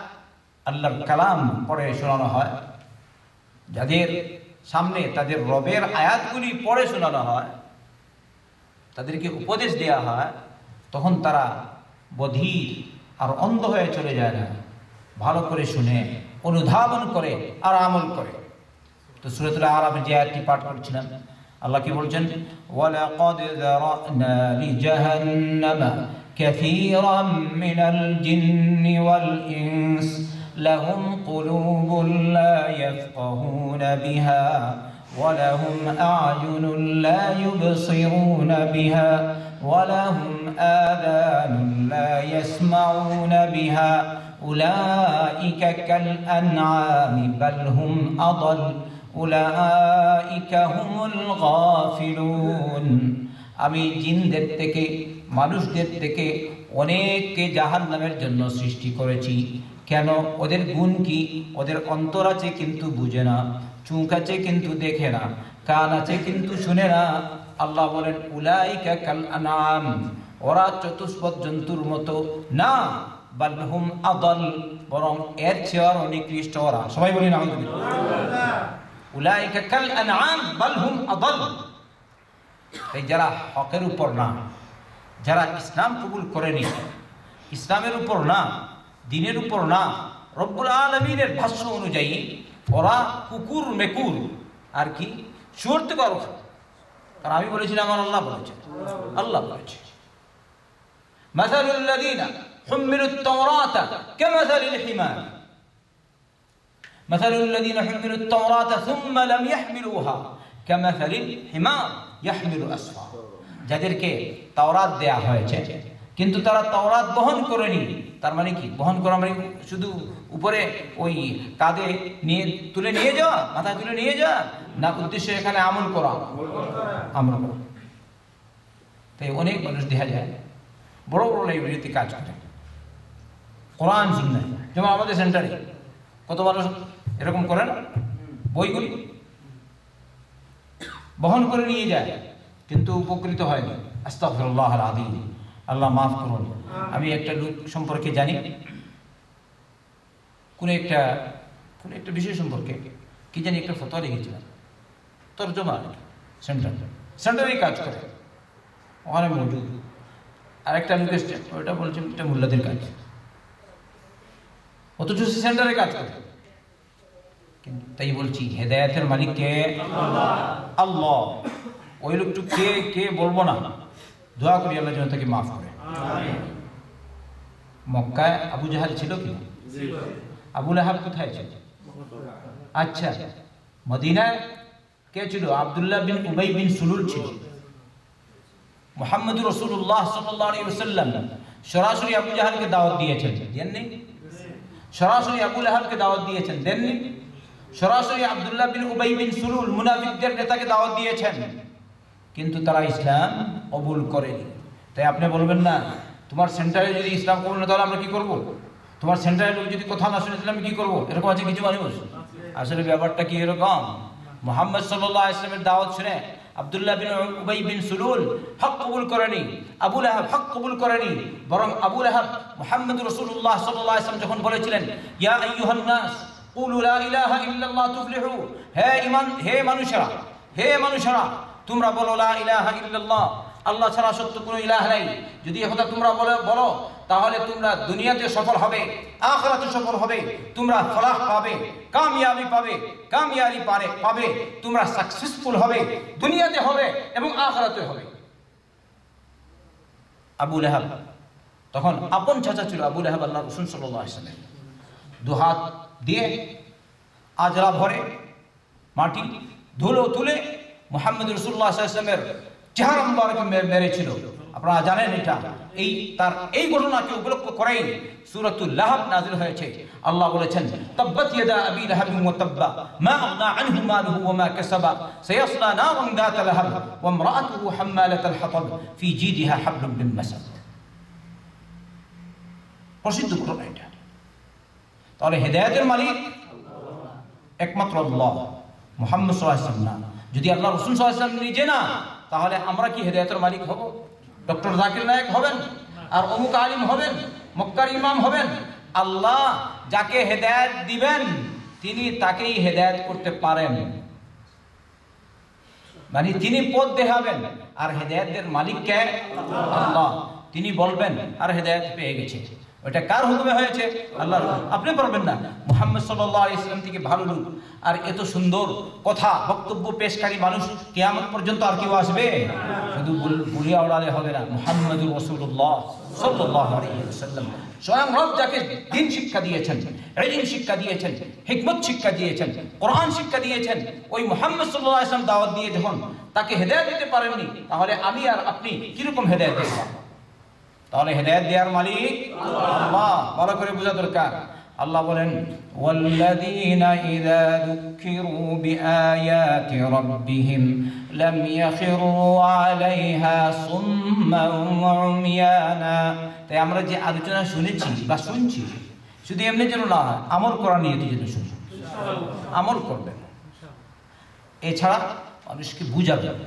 আল্লাহর কালাম পড়ে শোনানো হয়, যাদের সামনে তাদের রবের আয়াতগুলি পড়ে শোনানো হয়, তাদেরকে উপদেশ দেয়া হয়, তখন তারা বধির আর অন্ধ হয়ে চলে যায় না, ভালো করে শুনে অনুধাবন করে আর আমল করে। তো সূরাতুল আরাফের যে আয়াতটি পাঠ করেছিলাম, আল্লাহ কি বলছেন? ওয়ালাকাদ যারানা লিজাহান্নামা কাসীরাম মিনাল জিন্নি ওয়াল ইনস লাহুম কুলুবুন লা ইয়াফকাহুনা বিহা ওয়া লাহুম আ'য়ুনুন লা ইউবসিরুনা বিহা ওয়া লাহুম আযানুন লা ইয়াসমাউনা বিহা উলাইকা কাল আন'আমি বাল হুম আদাল উলাইকা হুমুল গাফিলুন। আমি জিনদের থেকে মানুষদের থেকে অনেককে জাহান্নামের জন্য সৃষ্টি করেছি। কেন? ওদের গুণ কি? ওদের অন্তর আছে কিন্তু বুঝে না, চোখ আছে কিন্তু দেখে না, কান আছে কিন্তু শুনে না। আল্লাহ বলেন উলাইকা কাল আন'আম, ওরা চতুষ্পদ জন্তুর মতো না, বাল হুম আদাল, বরং এর চেয়ে আরো নিকৃষ্ট ওরা। সবাই বলি আলহামদুলিল্লাহ। উলাইকা কাল আন'আম বাল হুম আদাল। এই যারা হকের উপর না, যারা ইসলাম কবুল করেনি, ইসলামের উপর না, দ্বীনের উপর না, রব্বুল আলামিনের ভাষ্য অনুযায়ী ওরা কুকুর মেকুর আর কি শুয়োর থেকে আরো। কারণ আমি বলেছিলাম আমার আল্লাহ বলেছে, আল্লাহ বলেছে মাসালুল লাযিনা হুমিলুত তাওরাতা কামাসালিল হিমার মাসালুল লাযিনা হুমিলুত তাওরাতা সুম্মা লাম ইয়াহমিলুহা কামাসালিল হিমার ইয়াহমিলু আসফার। যাদেরকে তাওরাত দেয়া হয়েছে কিন্তু তারা তাওরাত বহন করেনি, তার মানে কি? বহন করা মানে শুধু উপরে ওই কাঁধে নিয়ে তুলে নিয়ে যাওয়া, মাথায় তুলে নিয়ে যাওয়া না, উদ্দেশ্য এখানে আমল করা, আমল করা। তাই অনেক মানুষ দেখা যায় বড় বড় লাইব্রেরিতে কাজ করে, কোরআন সুন্নাহ, যেমন আমাদের সেন্টারে কত মানুষ এরকম করে না, বইগুলি বহন করে নিয়ে যায় কিন্তু উপকৃত হয়নি। আস্তাগফিরুল্লাহ আল আযীম, আল্লাহ মাফ করুন। আমি একটা লোক সম্পর্কে জানি, কোন একটা বিষয় সম্পর্কে কি জানি একটা ফতোয়া লিখেছিলাম, তরজমা, সেন্টারে কাজ করে, ওখানে মজুদ। আরেকটা লোক এসছে, ওটা বলছে এটা মোল্লাদের কাজ, অথচ সেন্টারে কাজ করে। তাই বলছি হেদায়েতের মালিক কে? আল্লাহ। ওই লোকটু কে বলবো না, দোয়া করি আল্লাহ যেন তাকে মাফ করে। মক্কায় আবু জাহাল ছিল কি? আবু লাহাব কোথায় ছিল? আচ্ছা, মদিনায় কে ছিল? আব্দুল্লাহ বিন উবাই বিন সুলুল ছিল। মুহাম্মদুর রাসূলুল্লাহ সাল্লাল্লাহু আলাইহি ওয়াসাল্লাম সরাসরি আবু জাহালকে দাওয়াত দিয়েছেন, দেননি? সরাসরি আবু লাহাবকে দাওয়াত দিয়েছেন, দেননি? সরাসরি আব্দুল্লাহ বিন উবাই বিন সুলুল মুনাফিকদের নেতাকে দাওয়াত দিয়েছেন, কিন্তু তারা ইসলাম কবুল করেনি। তাই আপনি বলবেন না তোমার সেন্টারে যদি ইসলাম কবুল না, তাহলে আমরা কি করব? তোমার সেন্টারে লোক যদি কথা না শুনে তাহলে কি করব? এরকম আছে কিছু মানুষ। আসলে ব্যাপারটা কি এরকম, মুহাম্মদ সাল্লাল্লাহু আলাইহি ওয়াসাল্লামের দাওয়াত শুনে আব্দুল্লাহ বিন উবাই বিন সুলুল হক কবুল করেনি, আবু লাহাব হক কবুল করেনি, বরং আবু লাহাব মুহাম্মদ রাসূলুল্লাহ সাল্লাল্লাহু আলাইহি ওয়াসাল্লাম যখন বলেছিলেন ইয়া আইয়ুহান নাস কুলু লা ইলাহা ইল্লাল্লাহ তুফলিহু, হে মানুষেরা তোমরা বলো লা ইলাহা ইল্লাল্লাহ, আল্লাহ ছাড়া সত্য কোনো ইলাহ নাই। যদি এই কথা তোমরা বলো তাহলে তোমরা দুনিয়াতে সফল হবে, আখিরাতে সফল হবে, তোমরা ফলাহ পাবে, কামিয়াবি পাবে, তোমরা সাকসেসফুল হবে, দুনিয়াতে হবে এবং আখিরাতে হবে। আবু লাহাব তখন আপন চাচা ছিল, আবু লাহাব আল্লাহর রাসূল সাল্লাল্লাহু আলাইহি ওয়াসাল্লাম দুহাত দিয়ে আজরা ভরে মাটি ধুলো তুলে মুহাম্মদ রাসূলুল্লাহ সাল্লাল্লাহু আলাইহি ওয়াসাল্লামের চেহারা মুবারকে মেরেছিল। আপনারা জানেন এটা, এই ঘটনাকে উপলক্ষ করেই সূরাতুল লাহাব নাযিল হয়েছে। আল্লাহ বলেছেন তাব্বাত ইয়াদা আবি লাহাব ওয়া তাব্বা মা আগনা আনহু মালুহু ওয়া মা কাসাবা সায়াসলা নারান যাতা লাহাব ওয়া ইমরাআতুহু হাম্মালাতাল হাতাব ফি জিদিহা হাবলুম মিন মাসাদ। প্রসিদ্ধ ঘটনা এটা। তাহলে হেদায়েতের মালিক একমাত্র আল্লাহ, মুহাম্মদ সাল্লাল্লাহু আলাইহি ওয়াসাল্লাম। যদি আল্লাহ রাসূল সাল্লাল্লাহু আলাইহি ওয়াসাল্লাম নিজে না, তাহলে আমরা কি হেদায়েতের মালিক হব? ডক্টর জাকির নায়েক হবেন আর অমুক আলিম হবেন, মক্কার ইমাম হবেন? আল্লাহ যাকে হেদায়েত দিবেন তিনি তাকেই হেদায়েত করতে পারেন, মানে তিনি পথ দেখাবেন। আর হেদায়েতের মালিক কে? আল্লাহ। তিনি বলবেন আর হেদায়েত পেয়ে গেছে। ওটা কার হুকুমে হয়েছে? আল্লাহর। আপনি পারবেন না। মুহাম্মদ সাল্লাল্লাহু আলাইহি ওয়াসাল্লাম থেকে ভালো লোক আর এত সুন্দর কথা বক্তব্য পেশকারী মানুষ কিয়ামত পর্যন্ত আর কেউ আসবে? শুধু বলিয়া ওড়ালে হবে না। মুহাম্মদুর রাসূলুল্লাহ সাল্লাল্লাহু আলাইহি ওয়াসাল্লাম স্বয়ং রব যাকে দ্বীন শিক্ষা দিয়েছেন, ইলম শিক্ষা দিয়েছেন, হিকমত শিক্ষা দিয়েছেন, কোরআন শিক্ষা দিয়েছেন, ওই মুহাম্মদ সাল্লাল্লাহু আলাইহি ওয়াসাল্লাম দাওয়াত দিয়ে যখন তাকে হেদায়েত দিতে পারেননি, তাহলে আমি আর আপনি কিরকম হেদায়েত দেব? তাহলে হেদায়েত দেওয়ার মালিক আল্লাহ। ভালো করে বোঝা দরকার। আল্লাহ বলেন, ওয়াল্লাযীনা ইযা যুক্কিরু বিআয়াতি রাব্বিহিম লাম ইয়াখিরু আলাইহা সুম্মান ওয়া উমিয়ানা। তাই আমরা যে আলোচনা শুনেছি বা শুনছি, শুধু এমনি যেন না, আমল করা নিয়ে যেন শুনি, আমল করবেন। এছাড়া মানুষকে বুঝাবেন,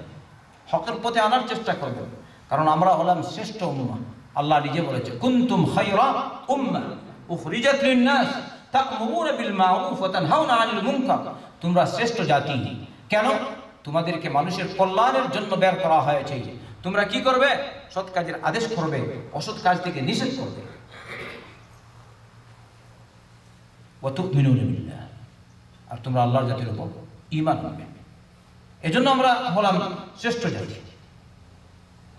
হকের পথে আনার চেষ্টা করবেন। কারণ আমরা হলাম শ্রেষ্ঠ উম্মাহ। আল্লাহ নিজে বলেছে, কুনতুম খায়রা উম্মাহ উখরিজাত লিন-নাস তা'মুরুনা বিল মা'রুফ ওয়া তানহাউনা আনিল মুনকার। তোমরা শ্রেষ্ঠ জাতি। কেন? তোমাদেরকে মানুষের কল্যাণের জন্য বের করা হয়েছে। তোমরা কি করবে? সৎ কাজের আদেশ করবে, অসৎ কাজ থেকে নিষেধ করবে। ওয়া তু'মিনুনা বিল্লাহ, আর তোমরা আল্লাহর জাতির উপর ঈমান আনবে। এজন্য আমরা হলাম শ্রেষ্ঠ জাতি,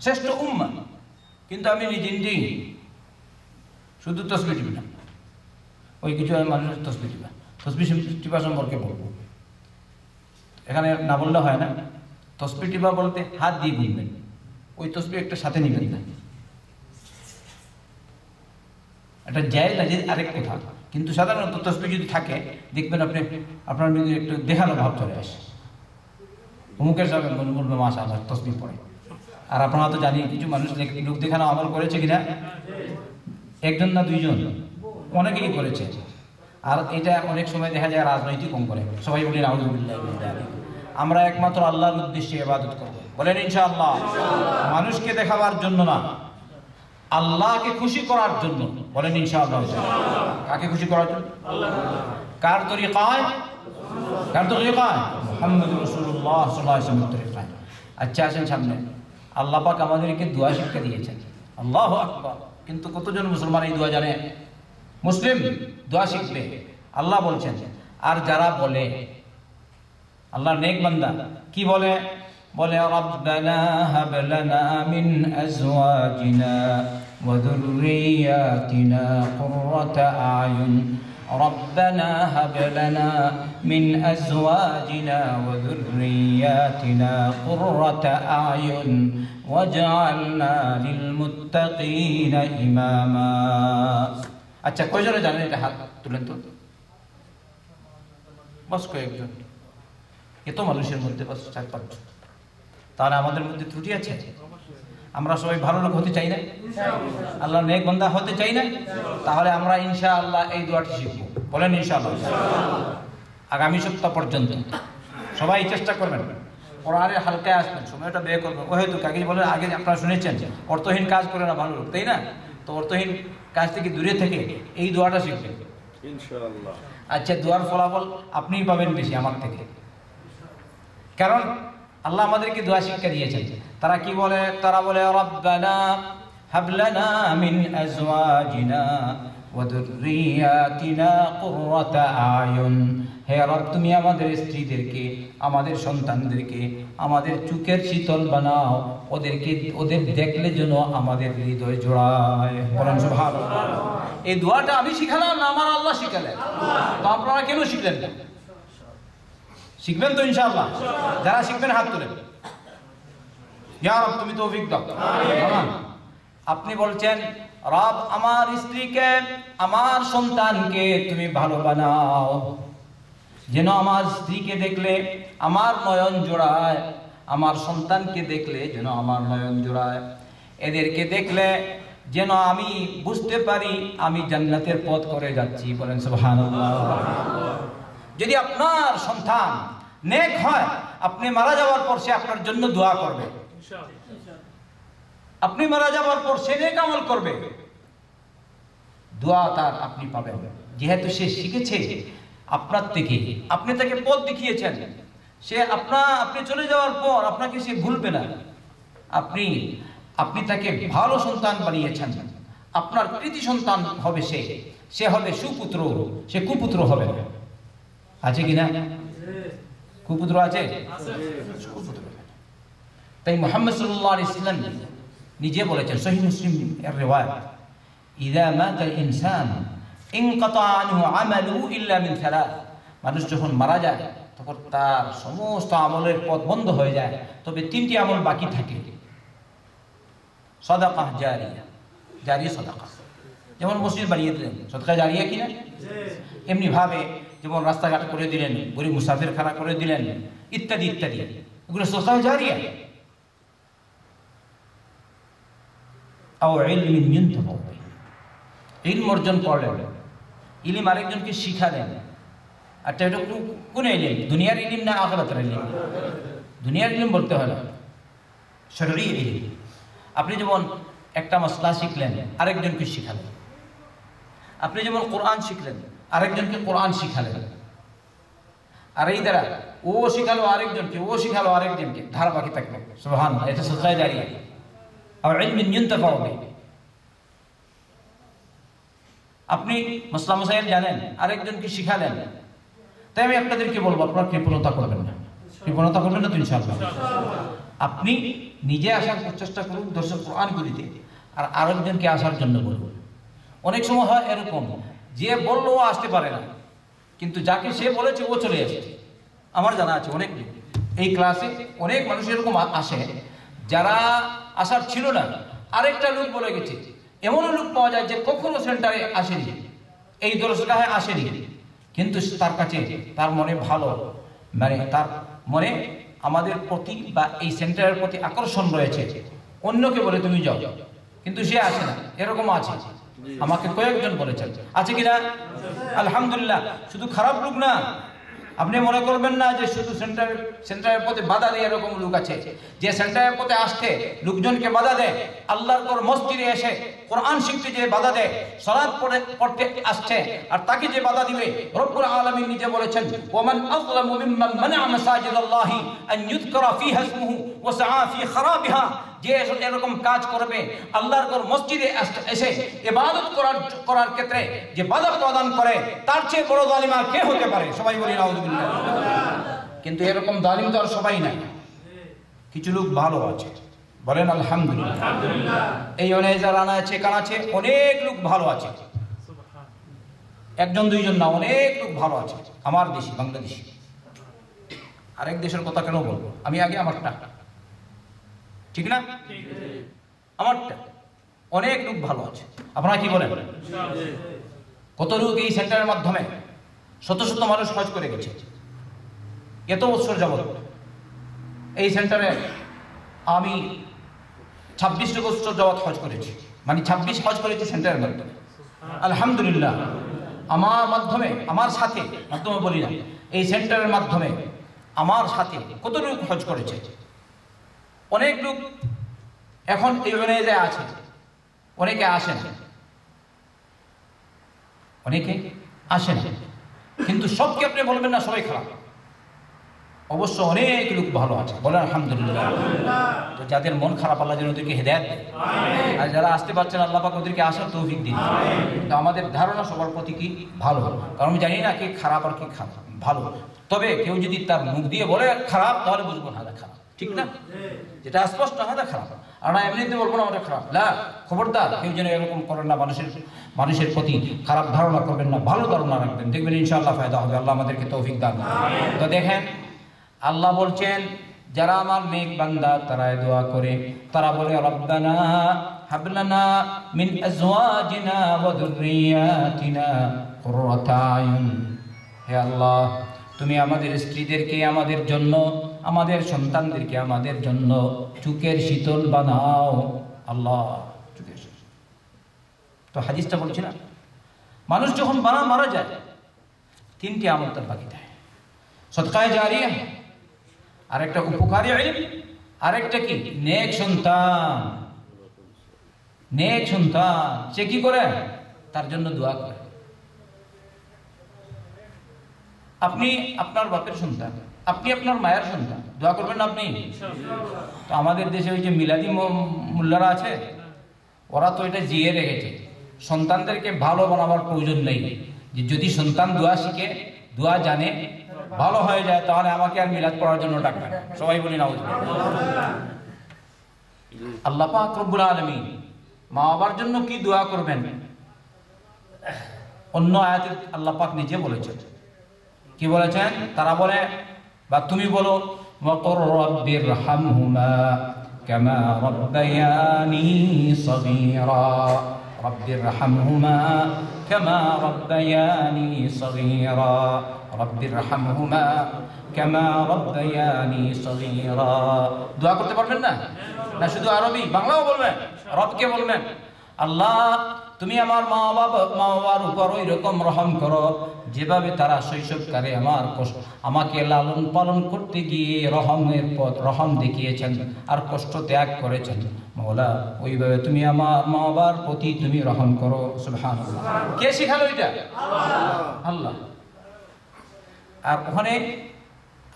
শ্রেষ্ঠ উম্মাহ। কিন্তু আমি নিজেই শুধু তসবিহ টিপি না, ওই কিছু মানুষের তসবিহ টিপা, তসবিহ টিপা সম্পর্কে বলবো। এখানে না বললে হয় না। তসবিহ টিপা বলতে হাত দিয়ে গুনবেন, ওই তসবিহ একটা সাথে নিবেন না, এটা জায়েজ না যে আরেক কথা। কিন্তু সাধারণত তসবিহ যদি থাকে, দেখবেন আপনি আপনার মধ্যে একটু দেখানো ভাব চলে আসে। অমুকের সাথে বলবে মাশাআল্লাহ তসবিহ পড়ে। আর আপনারা তো জানি কিছু মানুষ লোক দেখানো আমল করেছে কিনা, একজন না দুইজন, অনেকেই করেছে। আর এটা অনেক সময় দেখা যায় রাজনৈতিক অঙ্গনে সবাই বলি নাউযুবিল্লাহ। আমরা একমাত্র আল্লাহর উদ্দেশ্যে ইবাদত করব, বলেন ইনশাআল্লাহ। মানুষকে দেখাবার জন্য না, আল্লাহকে খুশি করার জন্য, বলেন ইনশাআল্লাহ। কাকে খুশি করার জন্য? কার তরিকায়? কার তরিকায়? মুহাম্মদুর রাসূলুল্লাহ সাল্লাল্লাহু আলাইহি ওয়াসাল্লামের তরিকায়। আচ্ছা, আসেন সামনে। আল্লাহ পাক আমাদেরকে দোয়া শিক্ষা দিয়েছেন, আল্লাহু আকবার। কিন্তু কতজন মুসলমান এই দোয়া জানে? মুসলিম দোয়া শিখবে। আল্লাহ বলছেন, আর যারা বলে, আল্লাহর নেক বান্দা কি বলে? বলে রব্বানা হাব লানা মিন আজওয়াজিনা ওয়া যুররিয়াতিনা কুররাতা আয়ুন। ربنا هب لنا من أزواجنا وذرياتنا قرة أعين واجعلنا للمتقين إماما। আচ্ছা, কয়জনে জানেন এটা? হাত তুলেন তো, বাস কয়েকজন। এত মানুষের মধ্যে বাস 4-5 জন। তাহলে আমাদের মধ্যে ত্রুটি আছে। আমরা সবাই ভালো লোক হতে চাই না, আল্লাহর নেক বান্দা হতে চাই না। তাহলে আমরা ইনশাআল্লাহ এই দোয়াটি শিখব, বলেন ইনশাআল্লাহ। আগামী সপ্তাহ পর্যন্ত সবাই চেষ্টা করবেন, কোরআনের হালকায় আসবেন, সময়টা ব্যয় করবেন। ও হয়তো কাকে বলে, আগে আপনারা শুনেছেন, অর্থহীন কাজ করে না ভালো লোক, তাই না? তো অর্থহীন কাজ থেকে দূরে থেকে এই দোয়াটা শিখবেন ইনশাআল্লাহ। আচ্ছা, দোয়ার ফলাফল আপনিই পাবেন বেশি আমার থেকে। কারণ আল্লাহ আমাদেরকে দোয়া শিক্ষা দিয়েছেন। তারা কি বলে? তারা বলে রব্বানা হাব লানা মিন আজওয়াজিনা ওয়া যুররিয়াতিনা কুররাতা আয়ুন। হে রব, তুমি আমাদের স্ত্রীদেরকে, আমাদের সন্তানদেরকে আমাদের চোখের শীতল বানাও, ওদের দেখলে যেন আমাদের হৃদয় জোড়ায়, বলেন সুবহানাল্লাহ। এই দোয়াটা আমি শিখালাম না, আমার আল্লাহ শিখালেন। তো আপনারা কেন শিখলেন না? শিখবেন তো ইনশাআল্লাহ। যারা শিখবেন হাত তুলেন। ইয়া রব, তুমি তৌফিক দাও। আমিন। আপনি বলছেন, রব আমার স্ত্রীকে, আমার সন্তানকে তুমি ভালো বানাও, যেন আমার স্ত্রীকে দেখলে আমার নয়ন জোড়ায়, আমার সন্তানকে দেখলে যেন আমার নয়ন জোড়ায়, এদেরকে দেখলে যেন আমি বুঝতে পারি আমি জান্নাতের পথ করে যাচ্ছি, বলেন সুবহানাল্লাহ। যদি আপনার সন্তান নেক হয়, আপনি মারা যাওয়ার পর সে আপনার জন্য দোয়া করবে। আপনি মারা যাওয়ার পর সে নেক আমল করবে, দোয়া তার আপনি পাবেন। যেহেতু সে শিখেছে আপনার থেকে, আপনি তাকে পথ দেখিয়েছেন, সে আপনি চলে যাওয়ার পর আপনাকে সে ভুলবে না। আপনি তাকে ভালো সন্তান বানিয়েছেন, আপনার কৃতি সন্তান হবে সে হবে সুপুত্র, সে কুপুত্র হবে না। আছে কিনা? কুপুত্র আছে? কুপুত্র হবে না। তাই মুহাম্মদ সাল্লাল্লাহু আলাইহি ওয়াসাল্লাম নিজে বলেছেন, সহিহ মুসলিম এর রিওয়ায়াত, ইযা মাতাল ইনসান ইনকাতা আনহু আমালুহু ইল্লা মিন সালাস। মানুষ যখন মারা যায় তখন তার সমস্ত আমলের পথ বন্ধ হয়ে যায়, তবে তিনটি আমল বাকি থাকে। সাদাকা জারিয়া, জারিয়া সাদাকা, যেমন মসজিদ বানিয়ে দিলেন, সাদাকা জারিয়া কিনা? এমনি ভাবে যেমন রাস্তাঘাট করে দিলেন, গরিব মুসাফিরখানা করে দিলেন, ইত্যাদি ইত্যাদি, এগুলো সাদাকা জারিয়া। আও ইলমিন ইউনতাফা বিহি, ইলম অর্জন করলেন, ইলম আরেকজনকে শিখালেন। আর এটা কোন ইলম? দুনিয়ার ইলম না আখিরাতের ইলম? দুনিয়ার ইলম বলতে হয় না, শরঈ ইলম। আপনি যেমন একটা মাসলা শিখলেন, আরেকজনকে শিখালেন। আপনি যেমন কোরআন শিখলেন, আরেকজনকে কোরআন শিখালেন। আর এই দ্বারা ও শিখালো আরেকজনকে, ও শিখালো আরেকজনকে, ধারাবাহিক থাকবে। সুবহানাল্লাহ, এটা সাদাকা জারিয়া। আর ইলমিন ইউনতাফা বিহি, আপনি মাসলা মাসাইল জানেন, আরেকজনকে শিখালেন। তাই আমি আপনাদেরকে বলবো, আপনারা কৃপণতা করবেন না। কৃপণতা করবেন না তো ইনশাআল্লাহ। আপনি নিজে আসার চেষ্টা করুন দর্শক কোরআনগুলিতে, আর আরেকজনকে আসার জন্য বলুন। অনেক সময় হয় এরকম, যে বললো ও আসতে পারে না, কিন্তু যাকে সে বলেছে ও চলে আসছে। আমার জানা আছে অনেক এই ক্লাসে অনেক মানুষ এরকম আসে যারা আসার ছিল না, আরেকটা লোক বলে গেছে। এমনও লোক পাওয়া যায় যে কখনো সেন্টারে আসেনি, এই দরসগাহে আসেনি, কিন্তু তার কাছে তার মনে ভালো, মানে তার মনে আমাদের প্রতি বা এই সেন্টারের প্রতি আকর্ষণ রয়েছে। অন্যকে বলে তুমি যাও, কিন্তু সে আসে না। এরকম আছে, আমাকে কয়েকজন বলেছেন। আছে কিনা? আলহামদুলিল্লাহ। শুধু খারাপ লোক না, আপনি মনে করবেন না যে শুধু সেন্টারের পথে বাধা দেয়, এরকম লোক আছে যে সেন্টারের পথে আসতে লোকজনকে বাধা দেয়, আল্লাহর পর মসজিদে এসে কোরআন শিখতে যে বাধা দেয়, সালাত পড়তে আসছে আর তাকে যে বাধা দিবে, রব্বুল আলামিন নিজে বলেছেন, ওমান আযলামু মিম্মান মানা'a মাসাজিদাল্লাহি আন ইউযকারা ফিহা ইসমুহু ওয়া সাআ ফি খারাবিহা। যে এরকম কাজ করবে, আল্লাহর ঘর মসজিদে এসে ইবাদত করার ক্ষেত্রে যে বাধা প্রদান করে, তার চেয়ে বড় জালিম আর কে হতে পারে? সবাই বলি নাউযুবিল্লাহ। কিন্তু এরকম জালিম তো আর সবাই নাই, কিছু লোক ভালো আছে, বলেন আলহামদুলিল্লাহ। এই অনেক রানা আছে, কান আছে, অনেক লোক ভালো আছে, একজন দুইজন না, অনেক লোক ভালো আছে। আমার দেশে বাংলাদেশে, আরেক দেশের কথা কেন বলবো? আমি আগে আমারটা, ঠিক না? আমারটা, অনেক লোক ভালো আছে। আপনারা কি বলেন? কত লোক এই সেন্টারের মাধ্যমে শত শত মানুষ হজ করে গেছে এত বছর যাবত। এই সেন্টারে আমি 26 বছর যাবত হজ করেছি, মানে 26 হজ করেছি সেন্টারের মাধ্যমে। আলহামদুলিল্লাহ। আমার মাধ্যমে, আমার সাথে, মাধ্যমে বলি না, এই সেন্টারের মাধ্যমে আমার সাথে কত লোক হজ করেছে। অনেক লোক এখন এই অর্গানাইজে আছে, অনেকে আসে না, অনেকে আসে না, কিন্তু সবকে আপনি বলবেন না সবাই খারাপ। অবশ্য অনেক লোক ভালো আছে, বলেন আলহামদুলিল্লাহ। তো যাদের মন খারাপ, আল্লাহ যেন ওদেরকে হেদায়েত দেয়, আর যারা আসতে পারছেন আল্লাহ পাক ওদেরকে আসার তৌফিক দিন। তো আমাদের ধারণা সবার প্রতি কি ভালো, কারণ আমি জানি না কে খারাপ আর কে খারাপ, ভালো। তবে কেউ যদি তার মুখ দিয়ে বলে খারাপ, তাহলে বুঝবো না খারাপ, ঠিক না? যেটা স্পষ্ট হয় না খারাপ, আর না এমনিতে বলবো না ওটা খারাপ। না, খবরদার কেউ যেন এরকম করেন না, মানুষের প্রতি খারাপ ধারণা করবেন না, ভালো ধারণা রাখবেন, দেখবেন ইনশাআল্লাহ ফায়দা হবে। আল্লাহ আমাদেরকে তৌফিক দান। তো দেখেন, আল্লাহ বলছেন যারা আমার নেক বান্দা তারা দোয়া করে, তারা বলে রব্বানা হাব লানা মিন আজওয়াজিনা ওয়া যুররিয়াতিনা কুররাতা আয়ুন। হে আল্লাহ, তুমি আমাদের স্ত্রীদেরকে আমাদের জন্য, আমাদের সন্তানদেরকে আমাদের জন্য চোখের শীতল বানাও আল্লাহ, চোখের শীতল। তো হাদিসটা বলছি না, মানুষ যখন মারা যায় তিনটি আমল তার বাকি থাকে, সদকায়ে জারিয়া, আরেকটা উপকারী ইলম, আরেকটা কি নেক সন্তান। নেক সন্তান সে কি করে? তার জন্য দোয়া করে। আপনি আপনার বাপের সন্তান, আপনি আপনার মায়ের সন্তান, দোয়া করবেন না আপনি? তো আমাদের দেশে ওই যে মিলাদি মোল্লারা আছে, ওরা তো এটা জিয়ে রেখেছে, সন্তানদেরকে ভালো বানাবার প্রয়োজন নেই। যে যদি সন্তান দোয়া শিখে, দোয়া জানে, ভালো হয়ে যায়, তাহলে আমাকে আর মিলাদ পড়ার জন্য ডাকবে না। সবাই বলি না। আল্লাহ পাক রব্বুল আলামিন মা বাবার জন্য কি দোয়া করবেন অন্য আয়াতে আল্লাহ পাক নিজে বলেছেন। কি বলেছেন? তারা বলে বা তুমি বলো, ওয়াকুর রাব্বিরহামহুমা কামা রাব্বায়ানি সগীরা, রাব্বিরহামহুমা কামা রাব্বায়ানি সগীরা, রাব্বিরহামহুমা কামা রাব্বায়ানি সগীরা। দোয়া করতে পারবেন না? না শুধু আরবি, বাংলাও বলবেন, রবকে বলবেন, আল্লাহ তুমি আমার মা বাবার উপর ওই রকম রহম করো যেভাবে তারা শৈশবকালে আমাকে লালন পালন করতে গিয়ে রহম দেখিয়েছেন আর কষ্ট ত্যাগ করেছেন। মওলা ওইভাবে তুমি আমার মা বাবার প্রতি তুমি রহম করো। সুবহানাল্লাহ। কে শিখালো এটা? আল্লাহ। আর ওখানে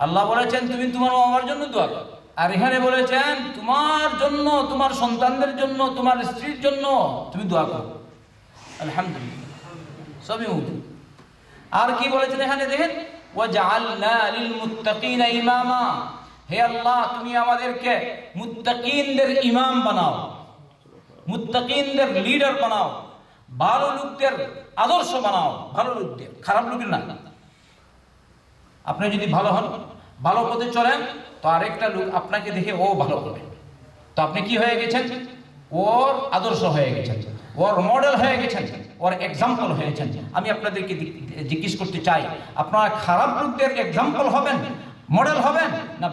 আল্লাহ বলেছেন তুমি তোমার মা বাবার জন্য দোয়া করো, আর এখানে বলেছেন তোমার জন্য, তোমার সন্তানদের জন্য, তোমার স্ত্রীর জন্য তুমি দোয়া করো। আলহামদুলিল্লাহ, সবই উঠু। আর কি বলেছেন এখানে দেখেন, ওয়াজআলনা লিল মুত্তাকিনা ইমামা, হে আল্লাহ তুমি আমাদেরকে মুত্তাকিনদের ইমাম বানাও, মুত্তাকিনদের লিডার বানাও, ভালো লোকদের আদর্শ বানাও, ভালো লোকদের, খারাপ লোকের না। আপনি যদি ভালো হন, ভালো পথে চলেন, তো আরেকটা লোক আপনাকে দেখে ও ভালো হবে, তো আপনি কি হয়ে গেছেন? ওর আদর্শ হয়ে গেছেন, ওর মডেল হয়ে গেছেন, ওর এক্সাম্পল হয়েছেন। আমি আপনাদেরকে জিজ্ঞেস করতে চাই, আপনারা খারাপ লোকদের এক্সাম্পল হবেন, মডেল হবেন, না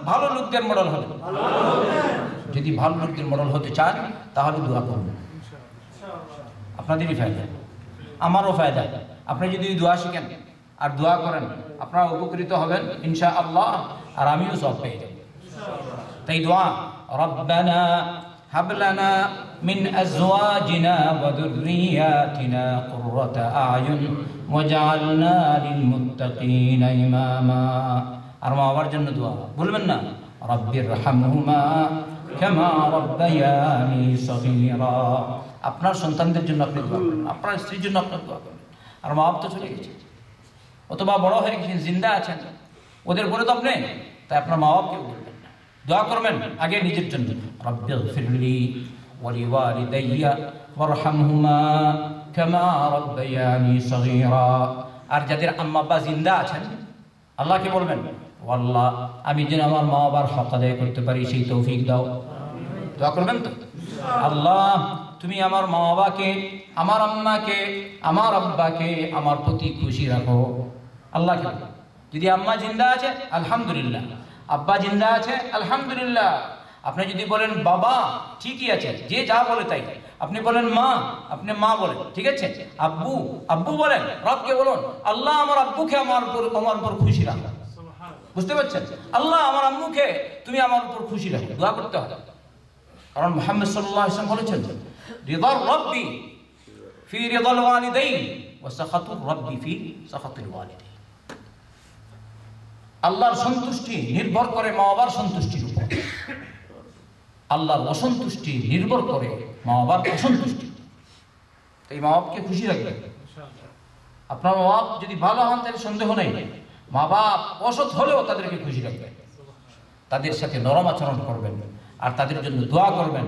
ভালো লোকদের মডেল হবেন? যদি ভালো লোকদের মডেল হতে চান তাহলে দোয়া করবেন, আপনাদেরই ফায়দা, আমারও ফায়দা। আপনি যদি দোয়া শিখেন আর দোয়া করেন, আপনারা উপকৃত হবেন ইনশাআল্লাহ, আর আমিও সব পেয়ে যাব। তাই দোয়া, রব্বানা হাব লানা মিন আজওয়াজিনা ওয়া যুররিয়াতিনা কুররাতা আয়ুন ওয়াজআলনা লিল মুত্তাকিনা ইমামা। আর মা বাবার জন্য দোয়া বলবেন না, রব্বিরহামহুমা কামা রাব্বায়ানি সগীরা। আপনার সন্তানদের জন্য আপনি দোয়া করবেন, আপনার স্ত্রীর জন্য আপনি দোয়া করবেন। আর মা বাবা তো চলে গেছে, অথবা বড় হয়ে গেছেন, জিন্দা আছেন, ওদের বলে তো আপনি, তাই আপনার মা বাবাকে বলবেন না, দোয়া করবেন আগে নিজের জন্য, রব্বিগফিরলি ওয়া লিওয়ালিদাইয়া ওয়ারহামহুমা কামা রাব্বায়ানি সগীরা। আর যাদের আম্মা আব্বা জিন্দা আছেন, আল্লাহকে বলবেন, ও আল্লাহ আমি যেন আমার মা বাবার হক আদায় করতে পারি সেই তৌফিক দাও। দোয়া করবেন তো? আল্লাহ তুমি আমার মা বাবাকে, আমার আম্মাকে, আমার আব্বাকে আমার প্রতি খুশি রাখো। আল্লাহকে যদি আম্মা জিন্দা আছে আলহামদুলিল্লাহ, আব্বা জিন্দা আছে আলহামদুলিল্লাহ। আপনি যদি বলেন বাবা, ঠিকই আছে, যে যা বলে তাই। আপনি বলেন মা, আপনি মা বলেন, ঠিক আছে। আব্বু, আব্বু বলেন। রবকে বলুন, আল্লাহ আমার আব্বুকে আমার উপর খুশি রাখো। বুঝতে পারছেন? আল্লাহ আমার আম্মুকে তুমি আমার উপর খুশি রাখো। দোয়া করতে হবে, কারণ মুহাম্মদ সাল্লাল্লাহু আলাইহি ওয়াসাল্লাম বলেছেন, রিদার রাব্বি ফি রিদাল ওয়ালিদাইন ওয়া সাখাতুর রাব্বি ফি সাখাতিল ওয়ালিদাইন। আল্লাহর সন্তুষ্টি নির্ভর করে মা বাবার সন্তুষ্টির উপর, আল্লাহর অসন্তুষ্টি নির্ভর করে মা বাবার অসন্তুষ্টি। তাই মা বাপকে খুশি রাখবেন। আপনার মা বাপ যদি ভালো হন তাহলে সন্দেহ নেই, মা বাপ অসৎ হলেও তাদেরকে খুশি রাখবেন, তাদের সাথে নরম আচরণ করবেন, আর তাদের জন্য দোয়া করবেন।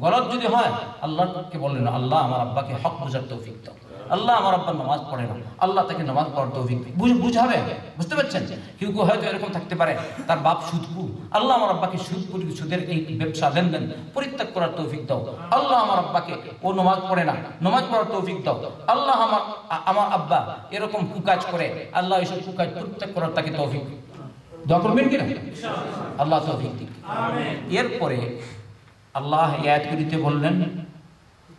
গলত যদি হয় আল্লাহকে বললেন, আল্লাহ আমার আব্বাকে হক বোঝার তৌফিক দাও। আল্লাহ আমার আব্বা নামাজ পড়ে না, আল্লাহ তাকে নামাজ পড়ার তৌফিক বুঝাবে। বুঝতে পারছেন? কেউ কেউ হয়তো এরকম থাকতে পারে, তার বাপ সুদকু, আল্লাহ আমার আব্বাকে সুদের এই ব্যবসা লেনদেন পরিত্যাগ করার তৌফিক দাও। আল্লাহ আমার আব্বাকে, ও নামাজ পড়ে না, নামাজ পড়ার তৌফিক দাও। আল্লাহ আমার আব্বা এরকম কুকাজ করে, আল্লাহ এইসব কুকাজ পরিত্যাগ করার তাকে তৌফিক দোয়া করবেন কিনা? আল্লাহ তৌফিক দিক। এরপরে আল্লাহ আয়াতগুলিতে বললেন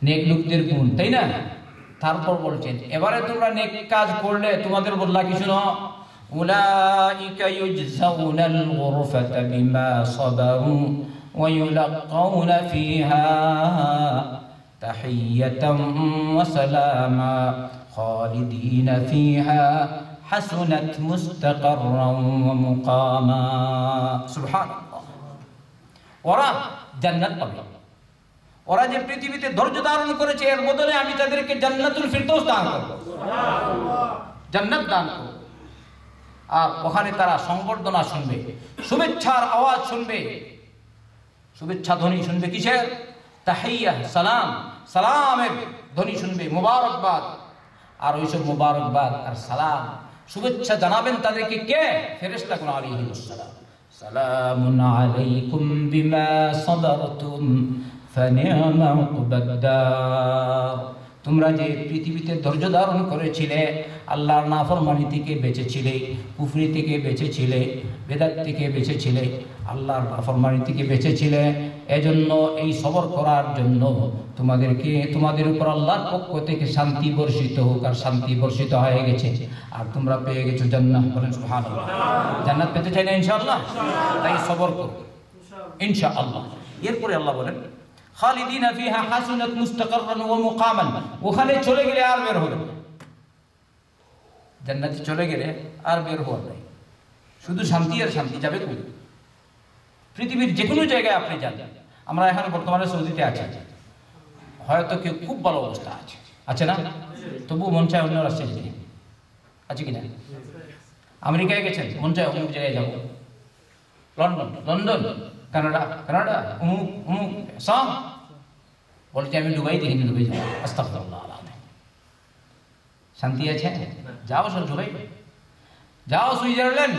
নেক লোকদের গুণ, তাই না? তারপর বলছেন, এবারে তোমরা নেক কাজ করলে তোমাদের বদলা কিছু না, উলাইকা ইউজজাউনাল গুরফাতা বিমা সাবারু ওয়া ইউলাকাউনা ফিহা তাহিয়াতাম ওয়া সালামা খালিদিনা ফিহা হাসুনাত মুস্তাকাররান ওয়া মুকামা। সুবহানাল্লাহ। ওরা জান্নাত পাবে, ওরা যে পৃথিবীতে ধৈর্য ধারণ করেছে এর বদলে আমি তাদেরকে জান্নাতুল ফিরদৌস দান করব, জান্নাত দান করব। আর ওখানে তারা সংবর্ধনা শুনবে, শুভেচ্ছার আওয়াজ শুনবে। শুভেচ্ছা ধ্বনি শুনবে কিসের? তাহিয়া, সালাম, সালামের ধ্বনি শুনবে, মুবারকবাদ। আর ওইসব মুবারকবাদ আর সালাম শুভেচ্ছা জানাবেন তাদেরকে কে? ফেরেশতাগণ আলাইহিস সালাম। সালামুন আলাইকুম বিমা সাবারতুম ফানি'মা উকবাদ। তোমরা যে পৃথিবীতে ধৈর্য ধারণ করেছিলে, আল্লাহর নাফরমানি থেকে বেঁচেছিলে, কুফরি থেকে বেঁচেছিলে, বেদাত থেকে বেঁচেছিলে, আল্লাহর নাফরমানি থেকে বেঁচেছিলে, এজন্য এই সবর করার জন্য তোমাদের উপর আল্লাহর পক্ষ থেকে শান্তি বর্ষিত হোক। আর শান্তি বর্ষিত হয়ে গেছে, আর তোমরা পেয়ে গেছো জান্নাত। বলেন সুবহানাল্লাহ। জান্নাত পেতে চাই না ইনশাআল্লাহ? তাই সবর করো ইনশাআল্লাহ। এরপরে আল্লাহ বলেন খালিদিনা ফিহা হাসুনাত মুস্তাকাররান ওয়া মুকামান। ওখানে চলে গেলে আর বের হবে না। জান্নাতে চলে গেলে আর বের হওয়ার নাই, শুধু শান্তি আর শান্তি। যাবে কই? পৃথিবীর যে কোনো জায়গায় আপনি যান। আমরা এখন বর্তমানে সৌদিতে আছি, হয়তো কেউ খুব ভালো অবস্থা আছে না, তবু মন চায় অন্য রাষ্ট্রে যেতে। আছে কিনা? আমেরিকায় গেছেন, মন চায় অমুক জায়গায় যাবো। লন্ডন, কানাডা, অমুক সব বলছে আমি দুবাই দেখিনি, দুবাই যাবো। আস্তাগফিরুল্লাহ। শান্তি আছে? যাও সব দুবাই, যাও সুইজারল্যান্ড।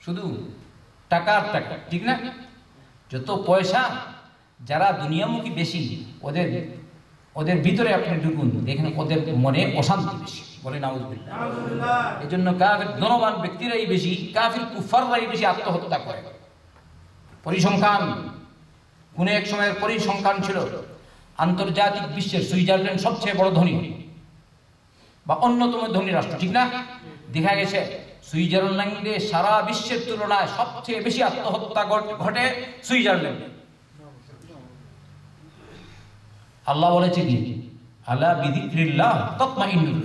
শুধু টাকা, ঠিক না? যত পয়সা, যারা দুনিয়ামুখী বেশি, ওদের ভিতরে আপনি ঢুকুন, দেখেন ওদের মনে অশান্তি বেশি। বলে নাউযুবিল্লাহ। এই জন্য কাফির ধনবান ব্যক্তিরাই বেশি, কাফির কুফাররাই বেশি আত্মহত্যা করে। পরিসংখ্যান, কোন এক সময়ের পরিসংখ্যান ছিল আন্তর্জাতিক বিশ্বের সুইজারল্যান্ড সবচেয়ে বড় ধনী বা অন্যতম ধনী রাষ্ট্র, ঠিক না? দেখা গেছে সুইজারল্যান্ডে সারা বিশ্বের তুলনায় সবচেয়ে বেশি আত্মহত্যা ঘটে সুইজারল্যান্ডে। আল্লাহ বলেছে কি? আলা বিযিকরিল্লাহ তাতমাইন্নুল।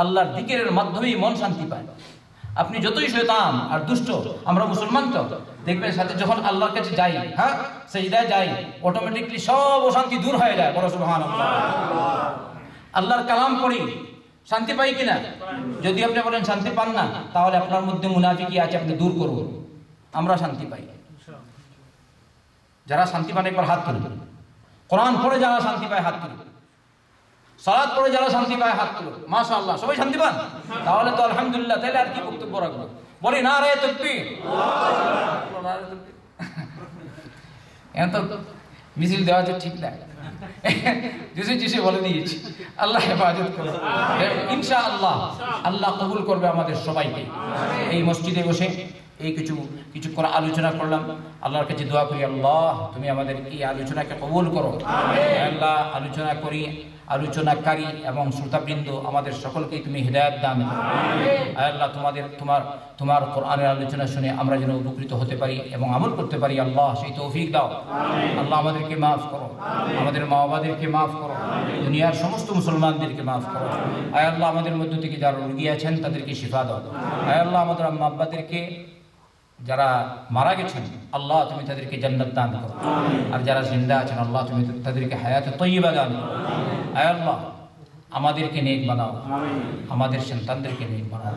আল্লাহর যিকিরের মাধ্যমেই মন শান্তি পায়। আপনি যতই শয়তান আর দুষ্ট, আমরা মুসলমান তো দেখবেন সাথে যখন আল্লাহর কাছে যাই, হ্যাঁ সিজদায় যাই, অটোমেটিকলি সব অশান্তি দূর হয়ে যায়। বলো সুবহানাল্লাহ। আল্লাহর কালাম পড়ি, শান্তি পাই কিনা? যদি আপনি বলেন শান্তি পান না, তাহলে আপনার মধ্যে মুনাফিকি আছে, আপনি দূর করুন। আমরা শান্তি পাই। যারা শান্তি পান একবার হাত তুলুন। কোরআন পড়ে যারা শান্তি পায় হাত তুলুন। সালাত পড়ে যারা শান্তি পায় হাত তুলুন। মাশাআল্লাহ, সবাই শান্তি পান? তাহলে তো আলহামদুলিল্লাহ। তাহলে আর কি বক্তব্য রাখবো? বলি নারে তাকবীর। এত মিছিল দেওয়া যে ঠিক না, জিসে বলে দিয়েছি। আল্লাহ হেফাজত করবে ইনশাআল্লাহ। আল্লাহ কবুল করবে আমাদের সবাইকে। এই মসজিদে বসে এই কিছুক্ষণ আলোচনা করলাম। আল্লাহর কাছে দোয়া করি, আল্লাহ তুমি আমাদের এই আলোচনাকে কবুল করো। আল্লাহ আলোচনাকারী এবং শ্রোতাবৃন্দ আমাদের সকলকেই তুমি হিদায়াত দান করো। আল্লাহ তোমার কোরআনের আলোচনা শুনে আমরা যেন উপকৃত হতে পারি এবং আমল করতে পারি। আল্লাহ সেই তৌফিক দাও। আল্লাহ আমাদেরকে মাফ করো, আমাদের মা বাবাদেরকে মাফ করো, দুনিয়ার সমস্ত মুসলমানদেরকে মাফ করো। আল্লাহ আমাদের মধ্য থেকে যারা রোগী আছেন তাদেরকে শিফা দাও। আল্লাহ আমাদের আম্মা আব্বাদেরকে যারা মারা গেছেন, আল্লাহ তুমি তাদেরকে জান্নাত দান করো। আর যারা জিন্দা আছেন, আল্লাহ তুমি তাদেরকে হায়াতে তয়্যিবা দান করো। আয় আল্লাহ আমাদেরকে নেক বানাও, আমাদের সন্তানদেরকে নেক বানাও,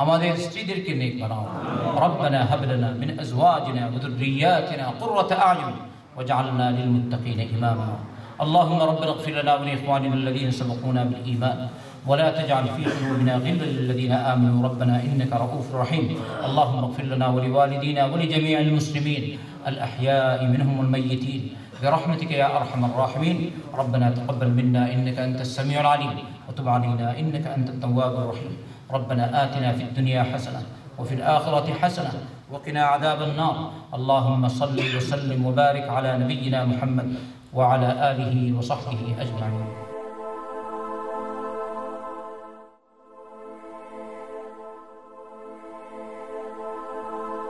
আমাদের স্ত্রীদেরকে নেক বানাও। রব্বানা হাব লানা মিন আজওয়াজিনা ওয়া যুররিয়াতিনা কুররাতা আ'য়ুন ওয়াজআলনা লিল মুত্তাকিনা ইমামা। اللهم ربنا اغفر لنا ولإخواننا الذين سبقونا بالإيمان ولا تجعل في قلوبنا غلا للذين آمنوا ربنا إنك رؤوف رحيم. اللهم اغفر لنا ولوالدينا ولجميع المسلمين الأحياء منهم والميتين برحمتك يا أرحم الراحمين. ربنا تقبل منا إنك أنت السميع العليم وتب علينا إنك أنت التواب الرحيم. ربنا آتنا في الدنيا حسنة وفي الآخرة حسنة وقنا عذاب النار. اللهم صل وسلم وبارك على نبينا محمد وعلى آله وصحبه أجمعين.